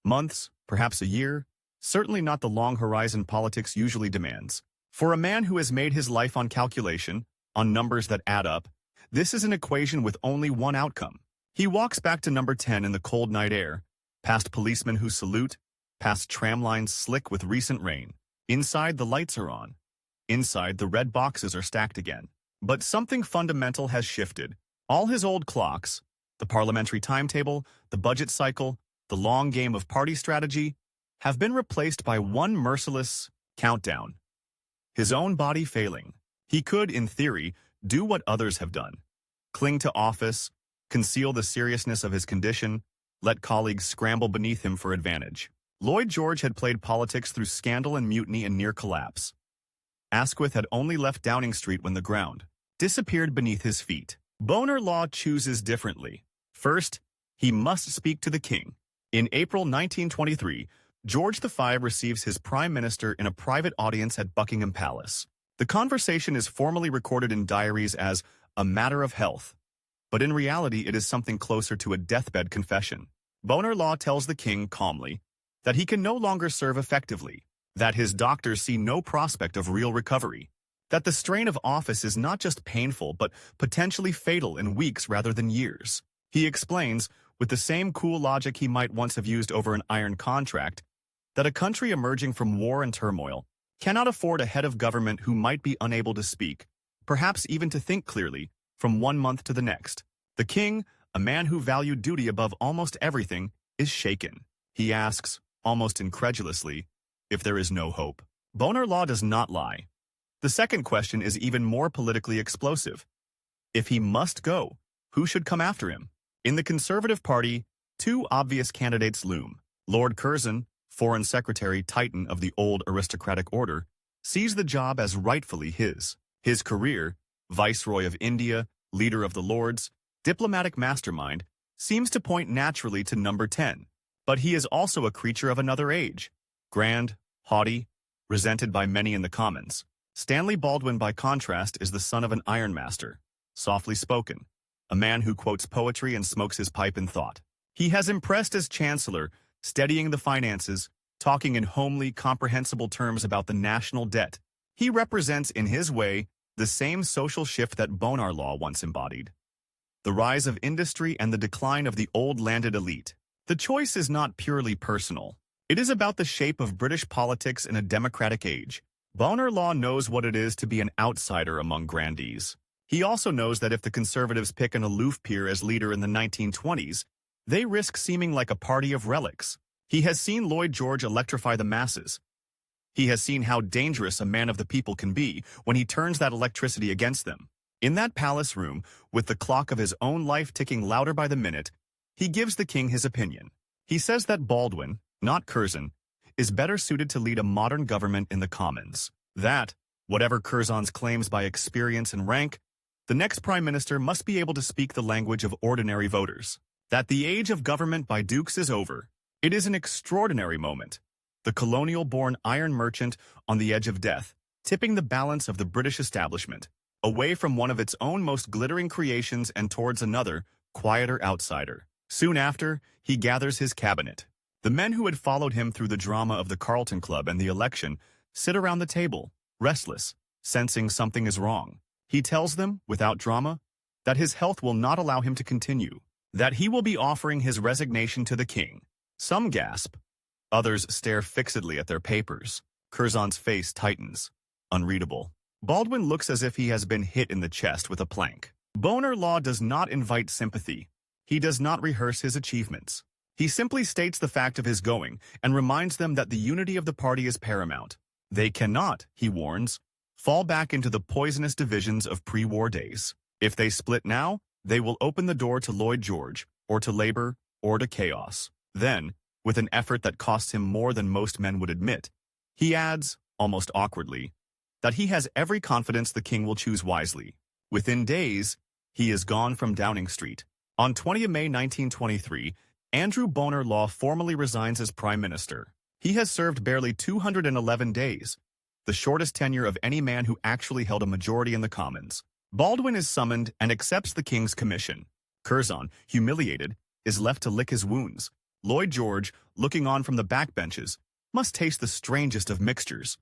A: Months, perhaps a year, certainly not the long horizon politics usually demands. For a man who has made his life on calculation, on numbers that add up, this is an equation with only one outcome. He walks back to number 10 in the cold night air, past policemen who salute, past tram lines slick with recent rain. Inside, the lights are on. Inside, the red boxes are stacked again. But something fundamental has shifted. All his old clocks, the parliamentary timetable, the budget cycle, the long game of party strategy, have been replaced by one merciless countdown. His own body failing. He could, in theory, do what others have done. Cling to office, conceal the seriousness of his condition, let colleagues scramble beneath him for advantage. Lloyd George had played politics through scandal and mutiny and near collapse. Asquith had only left Downing Street when the ground disappeared beneath his feet. Bonar Law chooses differently. First, he must speak to the king. In April 1923, George V receives his prime minister in a private audience at Buckingham Palace. The conversation is formally recorded in diaries as a matter of health, but in reality it is something closer to a deathbed confession. Bonar Law tells the king calmly that he can no longer serve effectively, that his doctors see no prospect of real recovery, that the strain of office is not just painful but potentially fatal in weeks rather than years. He explains, with the same cool logic he might once have used over an iron contract, that a country emerging from war and turmoil cannot afford a head of government who might be unable to speak, perhaps even to think clearly, from one month to the next. The king, a man who valued duty above almost everything, is shaken. He asks, almost incredulously, if there is no hope. Bonar Law does not lie. The second question is even more politically explosive. If he must go, who should come after him? In the Conservative Party, two obvious candidates loom. Lord Curzon, Foreign Secretary Titan of the old aristocratic order, sees the job as rightfully his. His career, Viceroy of India, Leader of the Lords, diplomatic mastermind, seems to point naturally to number 10. But he is also a creature of another age. Grand, haughty, resented by many in the Commons. Stanley Baldwin, by contrast, is the son of an ironmaster, softly spoken, a man who quotes poetry and smokes his pipe in thought. He has impressed as Chancellor, steadying the finances, talking in homely, comprehensible terms about the national debt. He represents, in his way, the same social shift that Bonar Law once embodied. the rise of industry and the decline of the old landed elite. The choice is not purely personal. It is about the shape of British politics in a democratic age. Bonar Law knows what it is to be an outsider among grandees. He also knows that if the Conservatives pick an aloof peer as leader in the 1920s, they risk seeming like a party of relics. He has seen Lloyd George electrify the masses. He has seen how dangerous a man of the people can be when he turns that electricity against them. In that palace room, with the clock of his own life ticking louder by the minute, he gives the king his opinion. He says that Baldwin, not Curzon, is better suited to lead a modern government in the Commons. That, whatever Curzon's claims by experience and rank, the next prime minister must be able to speak the language of ordinary voters. That the age of government by dukes is over. It is an extraordinary moment. The colonial-born iron merchant on the edge of death, tipping the balance of the British establishment, away from one of its own most glittering creations and towards another, quieter outsider. Soon after, he gathers his cabinet. The men who had followed him through the drama of the Carlton Club and the election sit around the table, restless, sensing something is wrong. He tells them, without drama, that his health will not allow him to continue, that he will be offering his resignation to the king. Some gasp. Others stare fixedly at their papers. Curzon's face tightens. Unreadable. Baldwin looks as if he has been hit in the chest with a plank. Bonar Law does not invite sympathy. He does not rehearse his achievements. He simply states the fact of his going and reminds them that the unity of the party is paramount. They cannot, he warns, fall back into the poisonous divisions of pre-war days. If they split now, they will open the door to Lloyd George, or to labor, or to chaos. Then, with an effort that costs him more than most men would admit, he adds, almost awkwardly, that he has every confidence the king will choose wisely. Within days, he is gone from Downing Street. On 20 May 1923, Andrew Bonar Law formally resigns as Prime Minister. He has served barely 211 days, the shortest tenure of any man who actually held a majority in the Commons. Baldwin is summoned and accepts the king's commission. Curzon, humiliated, is left to lick his wounds. Lloyd George, looking on from the backbenches, must taste the strangest of mixtures.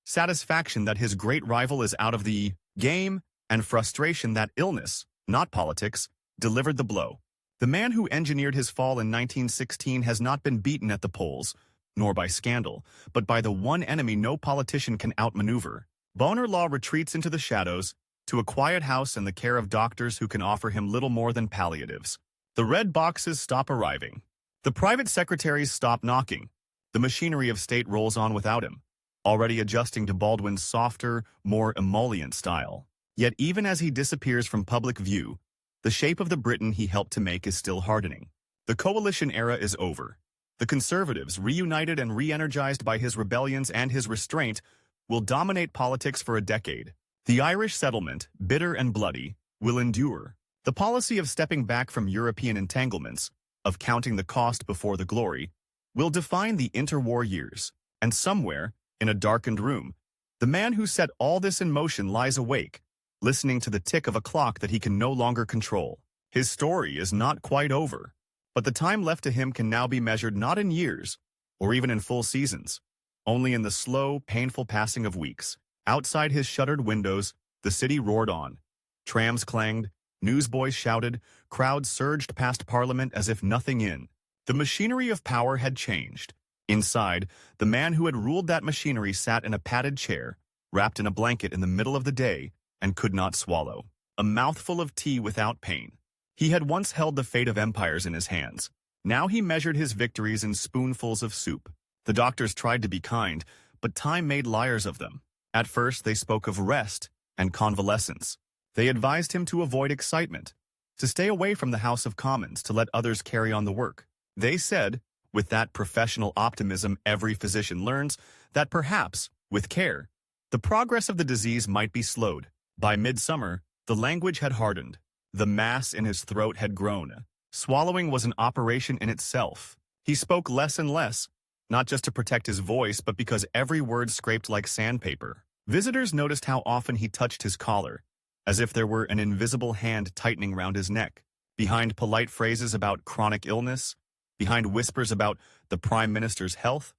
A: Satisfaction that his great rival is out of the game, and frustration that illness, not politics, delivered the blow. The man who engineered his fall in 1916 has not been beaten at the polls, nor by scandal, but by the one enemy no politician can outmaneuver. Bonar Law retreats into the shadows, to a quiet house in the care of doctors who can offer him little more than palliatives. The red boxes stop arriving. The private secretaries stop knocking. The machinery of state rolls on without him, already adjusting to Baldwin's softer, more emollient style. Yet even as he disappears from public view, the shape of the Britain he helped to make is still hardening. The coalition era is over. The Conservatives, reunited and re-energized by his rebellions and his restraint, will dominate politics for a decade. The Irish settlement, bitter and bloody, will endure. The policy of stepping back from European entanglements, of counting the cost before the glory, will define the interwar years. And somewhere, in a darkened room, the man who set all this in motion lies awake, listening to the tick of a clock that he can no longer control. His story is not quite over, but the time left to him can now be measured not in years, or even in full seasons, only in the slow, painful passing of weeks. Outside his shuttered windows, the city roared on. Trams clanged, newsboys shouted, crowds surged past Parliament as if nothing in. The machinery of power had changed. Inside, the man who had ruled that machinery sat in a padded chair, wrapped in a blanket in the middle of the day, and could not swallow a mouthful of tea without pain. He had once held the fate of empires in his hands. Now he measured his victories in spoonfuls of soup. The doctors tried to be kind, but time made liars of them. At first they spoke of rest and convalescence. They advised him to avoid excitement, to stay away from the House of Commons, to let others carry on the work. They said, with that professional optimism every physician learns, that perhaps, with care, the progress of the disease might be slowed. By midsummer, the language had hardened. The mass in his throat had grown. Swallowing was an operation in itself. He spoke less and less, not just to protect his voice, but because every word scraped like sandpaper. Visitors noticed how often he touched his collar, as if there were an invisible hand tightening round his neck. Behind polite phrases about chronic illness, behind whispers about the Prime Minister's health,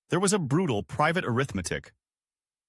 A: there was a brutal private arithmetic.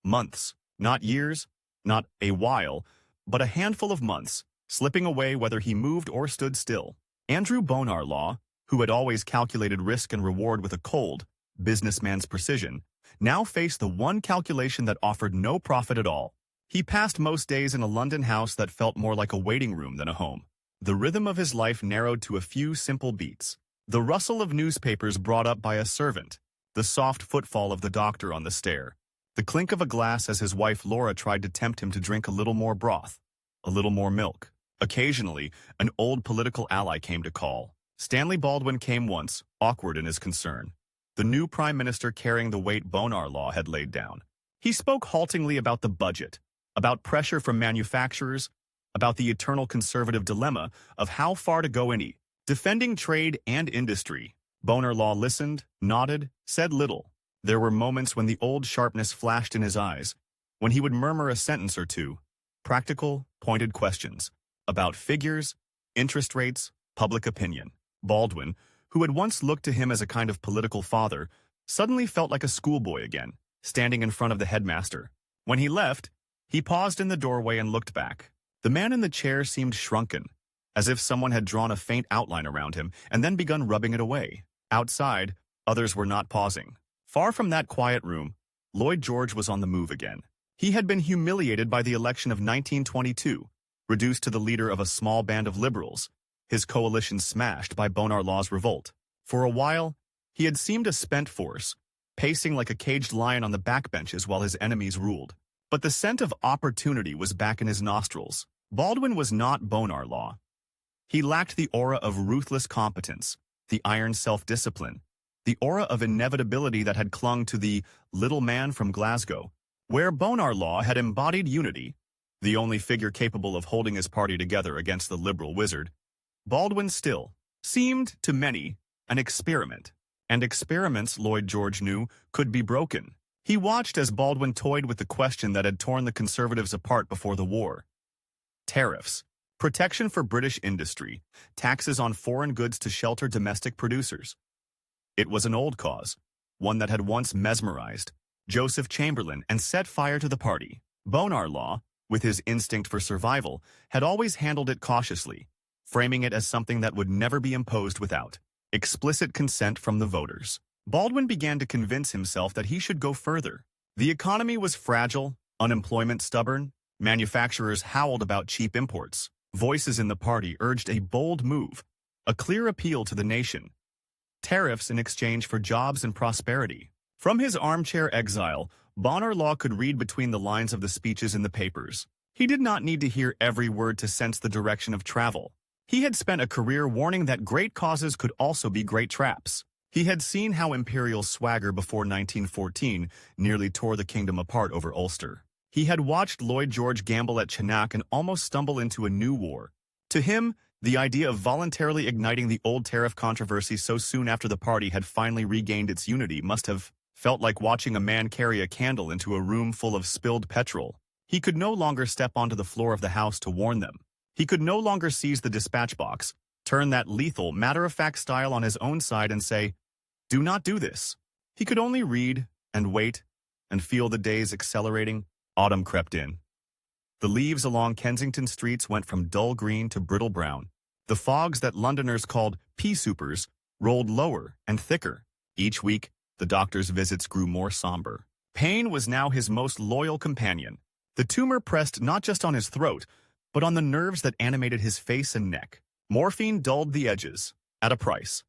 A: Months, not years, not a while, but a handful of months, slipping away whether he moved or stood still. Andrew Bonar Law, who had always calculated risk and reward with a cold, businessman's precision, now faced the one calculation that offered no profit at all. He passed most days in a London house that felt more like a waiting room than a home. The rhythm of his life narrowed to a few simple beats. The rustle of newspapers brought up by a servant, the soft footfall of the doctor on the stair, the clink of a glass as his wife Laura tried to tempt him to drink a little more broth, a little more milk. Occasionally, an old political ally came to call. Stanley Baldwin came once, awkward in his concern, the new prime minister carrying the weight Bonar Law had laid down. He spoke haltingly about the budget, about pressure from manufacturers, about the eternal conservative dilemma of how far to go in defending trade and industry. Bonar Law listened, nodded, said little. There were moments when the old sharpness flashed in his eyes, when he would murmur a sentence or two, practical, pointed questions, about figures, interest rates, public opinion. Baldwin, who had once looked to him as a kind of political father, suddenly felt like a schoolboy again, standing in front of the headmaster. When he left, he paused in the doorway and looked back. The man in the chair seemed shrunken, as if someone had drawn a faint outline around him and then begun rubbing it away. Outside, others were not pausing. Far from that quiet room, Lloyd George was on the move again. He had been humiliated by the election of 1922, reduced to the leader of a small band of liberals, his coalition smashed by Bonar Law's revolt. For a while, he had seemed a spent force, pacing like a caged lion on the backbenches while his enemies ruled. But the scent of opportunity was back in his nostrils. Baldwin was not Bonar Law. He lacked the aura of ruthless competence, the iron self-discipline, the aura of inevitability that had clung to the little man from Glasgow. Where Bonar Law had embodied unity, the only figure capable of holding his party together against the liberal wizard, Baldwin still seemed, to many, an experiment. And experiments, Lloyd George knew, could be broken. He watched as Baldwin toyed with the question that had torn the Conservatives apart before the war. Tariffs, protection for British industry, taxes on foreign goods to shelter domestic producers. It was an old cause, one that had once mesmerized Joseph Chamberlain and set fire to the party. Bonar Law, with his instinct for survival, had always handled it cautiously, framing it as something that would never be imposed without explicit consent from the voters. Baldwin began to convince himself that he should go further. The economy was fragile, unemployment stubborn, manufacturers howled about cheap imports. Voices in the party urged a bold move, a clear appeal to the nation. Tariffs in exchange for jobs and prosperity. From his armchair exile, Bonar Law could read between the lines of the speeches in the papers. He did not need to hear every word to sense the direction of travel. He had spent a career warning that great causes could also be great traps. He had seen how imperial swagger before 1914 nearly tore the kingdom apart over Ulster. He had watched Lloyd George gamble at Chinook and almost stumble into a new war. To him, the idea of voluntarily igniting the old tariff controversy so soon after the party had finally regained its unity must have felt like watching a man carry a candle into a room full of spilled petrol. He could no longer step onto the floor of the house to warn them. He could no longer seize the dispatch box, turn that lethal, matter-of-fact style on his own side and say, "Do not do this." He could only read and wait and feel the days accelerating. Autumn crept in. The leaves along Kensington streets went from dull green to brittle brown. The fogs that Londoners called pea-soupers rolled lower and thicker. Each week, the doctor's visits grew more somber. Pain was now his most loyal companion. The tumor pressed not just on his throat, but on the nerves that animated his face and neck. Morphine dulled the edges, at a price.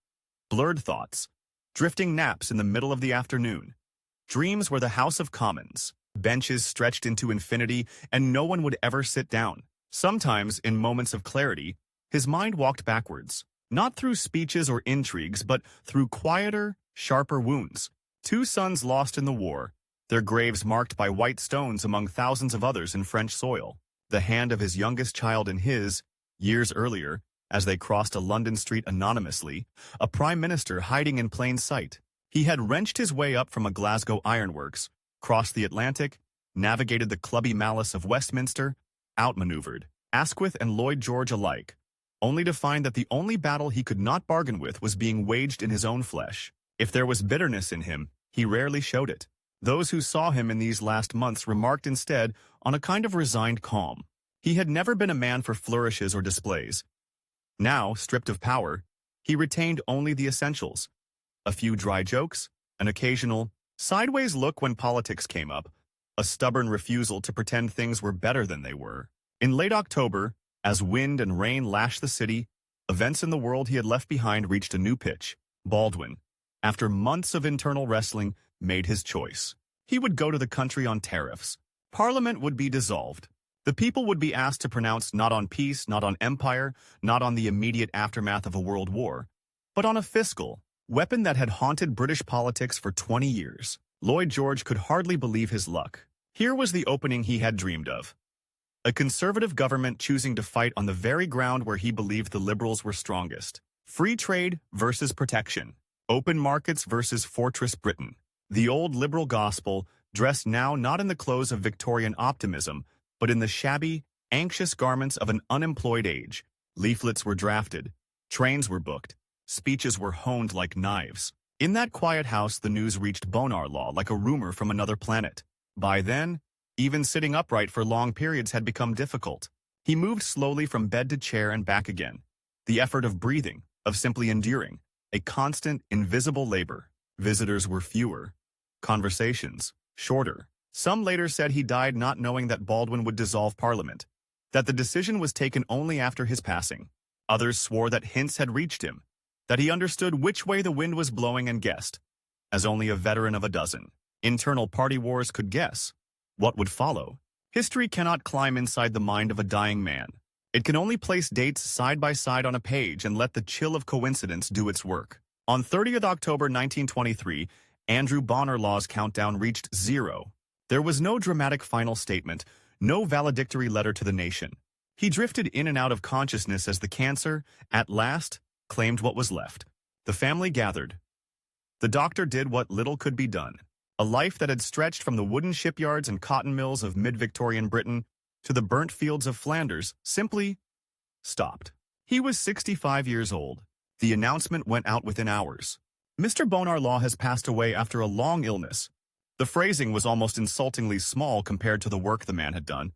A: Blurred thoughts, drifting naps in the middle of the afternoon. Dreams were the House of Commons, benches stretched into infinity, and no one would ever sit down. Sometimes, in moments of clarity, his mind walked backwards, not through speeches or intrigues, but through quieter, sharper wounds. 2 sons lost in the war, their graves marked by white stones among thousands of others in French soil. The hand of his youngest child in his, years earlier, as they crossed a London street anonymously, a prime minister hiding in plain sight. He had wrenched his way up from a Glasgow ironworks, crossed the Atlantic, navigated the clubby malice of Westminster, outmaneuvered Asquith and Lloyd George alike, only to find that the only battle he could not bargain with was being waged in his own flesh. If there was bitterness in him, he rarely showed it. Those who saw him in these last months remarked instead on a kind of resigned calm. He had never been a man for flourishes or displays. Now, stripped of power, he retained only the essentials. A few dry jokes, an occasional sideways look when politics came up, a stubborn refusal to pretend things were better than they were. In late October, as wind and rain lashed the city, events in the world he had left behind reached a new pitch. Baldwin, after months of internal wrestling, made his choice. He would go to the country on tariffs. Parliament would be dissolved. The people would be asked to pronounce not on peace, not on empire, not on the immediate aftermath of a world war, but on a fiscal weapon that had haunted British politics for 20 years. Lloyd George could hardly believe his luck. Here was the opening he had dreamed of. A conservative government choosing to fight on the very ground where he believed the liberals were strongest. Free trade versus protection. Open markets versus Fortress Britain. The old liberal gospel, dressed now not in the clothes of Victorian optimism, but in the shabby, anxious garments of an unemployed age. Leaflets were drafted. Trains were booked. Speeches were honed like knives. In that quiet house, the news reached Bonar Law like a rumor from another planet. By then, even sitting upright for long periods had become difficult. He moved slowly from bed to chair and back again. The effort of breathing, of simply enduring, a constant, invisible labor. Visitors were fewer. Conversations, shorter. Some later said he died not knowing that Baldwin would dissolve Parliament, that the decision was taken only after his passing. Others swore that hints had reached him, that he understood which way the wind was blowing and guessed, as only a veteran of a dozen. Internal party wars could guess. What would follow? History cannot climb inside the mind of a dying man. It can only place dates side by side on a page and let the chill of coincidence do its work. On 30th October 1923, Andrew Bonar Law's countdown reached 0. There was no dramatic final statement, no valedictory letter to the nation. He drifted in and out of consciousness as the cancer, at last, claimed what was left. The family gathered. The doctor did what little could be done. A life that had stretched from the wooden shipyards and cotton mills of mid-Victorian Britain to the burnt fields of Flanders simply stopped. He was 65 years old. The announcement went out within hours. Mr. Bonar Law has passed away after a long illness. The phrasing was almost insultingly small compared to the work the man had done.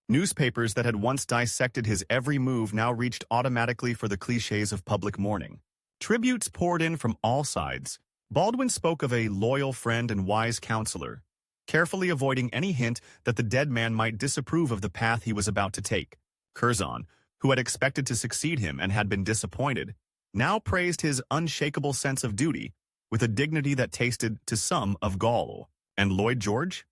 A: Newspapers that had once dissected his every move now reached automatically for the cliches of public mourning. Tributes poured in from all sides. Baldwin spoke of a loyal friend and wise counselor, carefully avoiding any hint that the dead man might disapprove of the path he was about to take. Curzon, who had expected to succeed him and had been disappointed, now praised his unshakable sense of duty, with a dignity that tasted, to some, of gall. And Lloyd George?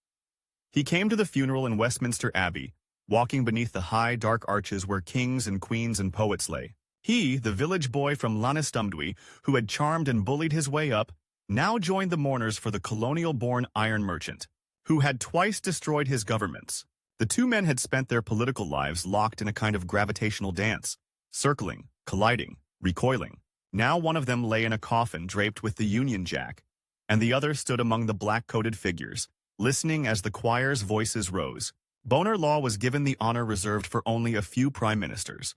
A: He came to the funeral in Westminster Abbey, walking beneath the high, dark arches where kings and queens and poets lay. He, the village boy from Llanystumdwy, who had charmed and bullied his way up, now joined the mourners for the colonial-born iron merchant, who had twice destroyed his governments. The two men had spent their political lives locked in a kind of gravitational dance, circling, colliding, recoiling. Now one of them lay in a coffin draped with the Union Jack, and the other stood among the black-coated figures, listening as the choir's voices rose. Bonar Law was given the honor reserved for only a few prime ministers.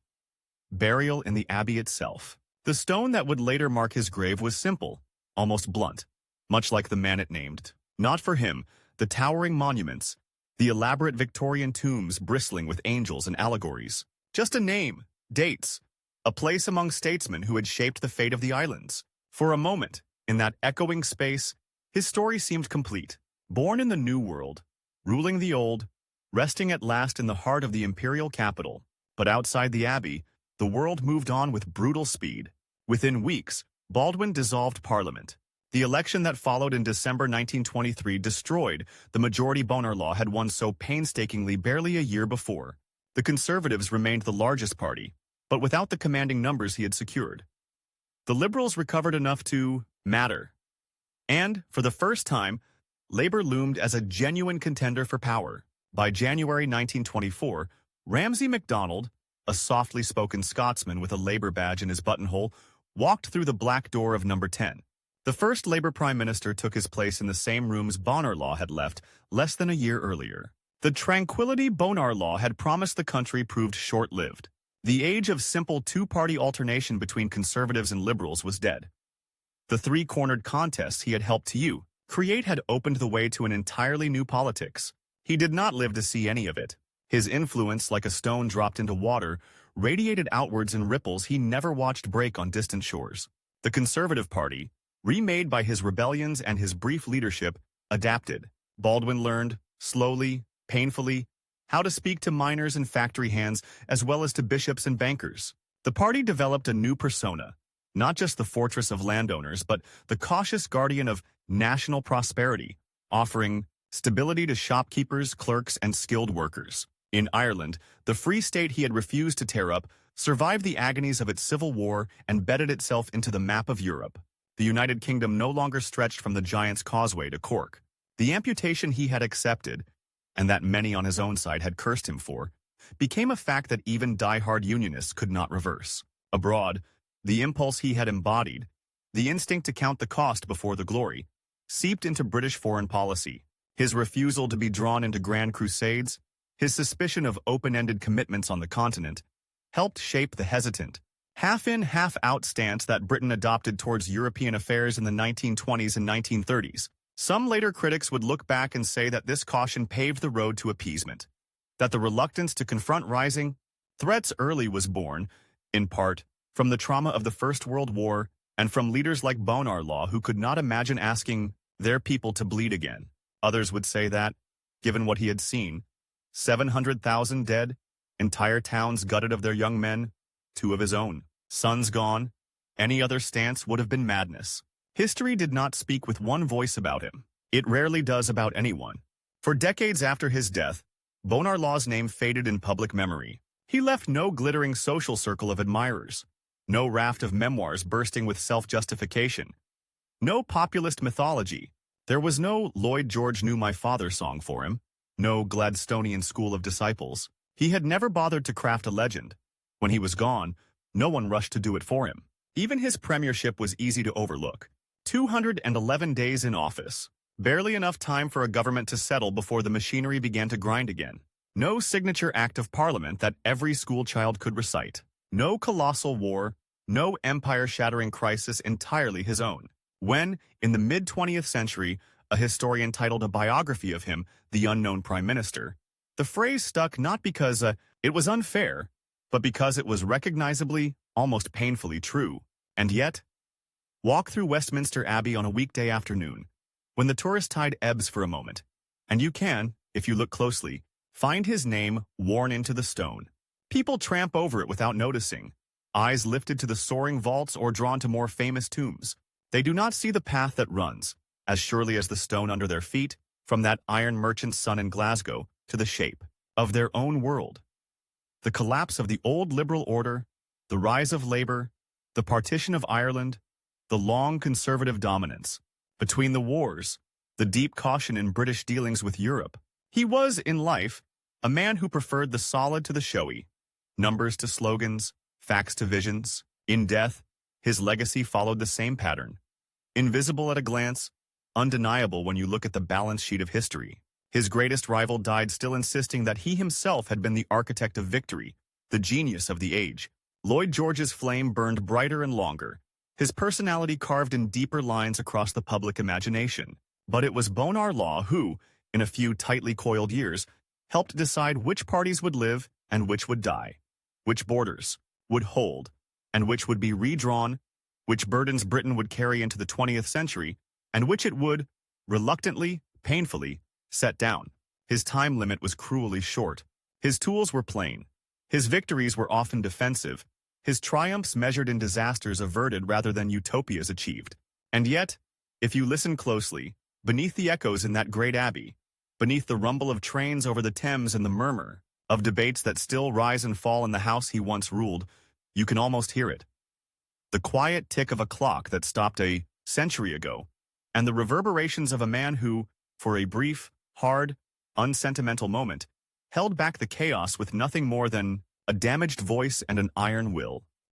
A: Burial in the abbey itself. The stone that would later mark his grave was simple, almost blunt, much like the man it named. Not for him, the towering monuments, the elaborate Victorian tombs bristling with angels and allegories. Just a name, dates, a place among statesmen who had shaped the fate of the islands. For a moment, in that echoing space, his story seemed complete. Born in the New World, ruling the Old, resting at last in the heart of the imperial capital. But outside the abbey, the world moved on with brutal speed. Within weeks, Baldwin dissolved Parliament. The election that followed in December 1923 destroyed the majority Bonar Law had won so painstakingly barely a year before. The Conservatives remained the largest party, but without the commanding numbers he had secured. The Liberals recovered enough to matter. And, for the first time, Labour loomed as a genuine contender for power. By January 1924, Ramsay MacDonald, a softly spoken Scotsman with a Labour badge in his buttonhole, walked through the black door of number 10. The first Labour Prime Minister took his place in the same rooms Bonar Law had left less than a year earlier. The tranquility Bonar Law had promised the country proved short-lived. The age of simple two-party alternation between Conservatives and Liberals was dead. The three-cornered contests he had helped to create had opened the way to an entirely new politics. He did not live to see any of it. His influence, like a stone dropped into water, radiated outwards in ripples he never watched break on distant shores. The Conservative Party, remade by his rebellions and his brief leadership, adapted. Baldwin learned, slowly, painfully, how to speak to miners and factory hands as well as to bishops and bankers. The party developed a new persona, not just the fortress of landowners, but the cautious guardian of national prosperity, offering stability to shopkeepers, clerks, and skilled workers. In Ireland, the free state he had refused to tear up survived the agonies of its civil war and bedded itself into the map of Europe. The United Kingdom no longer stretched from the Giant's Causeway to Cork. The amputation he had accepted, and that many on his own side had cursed him for, became a fact that even die-hard Unionists could not reverse. Abroad, the impulse he had embodied, the instinct to count the cost before the glory, seeped into British foreign policy. His refusal to be drawn into grand crusades, his suspicion of open-ended commitments on the continent, helped shape the hesitant, half-in, half-out stance that Britain adopted towards European affairs in the 1920s and 1930s. Some later critics would look back and say that this caution paved the road to appeasement, that the reluctance to confront rising threats early was born, in part, from the trauma of the First World War and from leaders like Bonar Law who could not imagine asking their people to bleed again. Others would say that, given what he had seen, 700,000 dead, entire towns gutted of their young men, 2 of his own sons gone, any other stance would have been madness. History did not speak with one voice about him. It rarely does about anyone. For decades after his death, Bonar Law's name faded in public memory. He left no glittering social circle of admirers, no raft of memoirs bursting with self-justification, no populist mythology. There was no Lloyd George Knew My Father song for him, no Gladstonian school of disciples. He had never bothered to craft a legend. When he was gone, no one rushed to do it for him. Even his premiership was easy to overlook. 211 days in office. Barely enough time for a government to settle before the machinery began to grind again. No signature act of parliament that every schoolchild could recite. No colossal war, no empire-shattering crisis entirely his own. When, in the mid-20th century, a historian titled a biography of him, The Unknown Prime Minister, the phrase stuck not because it was unfair, but because it was recognizably, almost painfully true. And yet, walk through Westminster Abbey on a weekday afternoon, when the tourist tide ebbs for a moment, and you can, if you look closely, find his name worn into the stone. People tramp over it without noticing, eyes lifted to the soaring vaults or drawn to more famous tombs. They do not see the path that runs, as surely as the stone under their feet, from that iron merchant's son in Glasgow to the shape of their own world. The collapse of the old liberal order, the rise of Labour, the partition of Ireland, the long conservative dominance. Between the wars, the deep caution in British dealings with Europe. He was, in life, a man who preferred the solid to the showy, numbers to slogans, facts to visions. In death, his legacy followed the same pattern. Invisible at a glance, undeniable when you look at the balance sheet of history. His greatest rival died still insisting that he himself had been the architect of victory, the genius of the age. Lloyd George's flame burned brighter and longer, his personality carved in deeper lines across the public imagination. But it was Bonar Law who, in a few tightly coiled years, helped decide which parties would live and which would die, which borders would hold, and which would be redrawn, which burdens Britain would carry into the 20th century, and which it would, reluctantly, painfully, set down. His time limit was cruelly short. His tools were plain. His victories were often defensive, his triumphs measured in disasters averted rather than utopias achieved. And yet, if you listen closely, beneath the echoes in that great abbey, beneath the rumble of trains over the Thames and the murmur of debates that still rise and fall in the house he once ruled, you can almost hear it. The quiet tick of a clock that stopped a century ago, and the reverberations of a man who, for a brief, hard, unsentimental moment, held back the chaos with nothing more than a damaged voice and an iron will.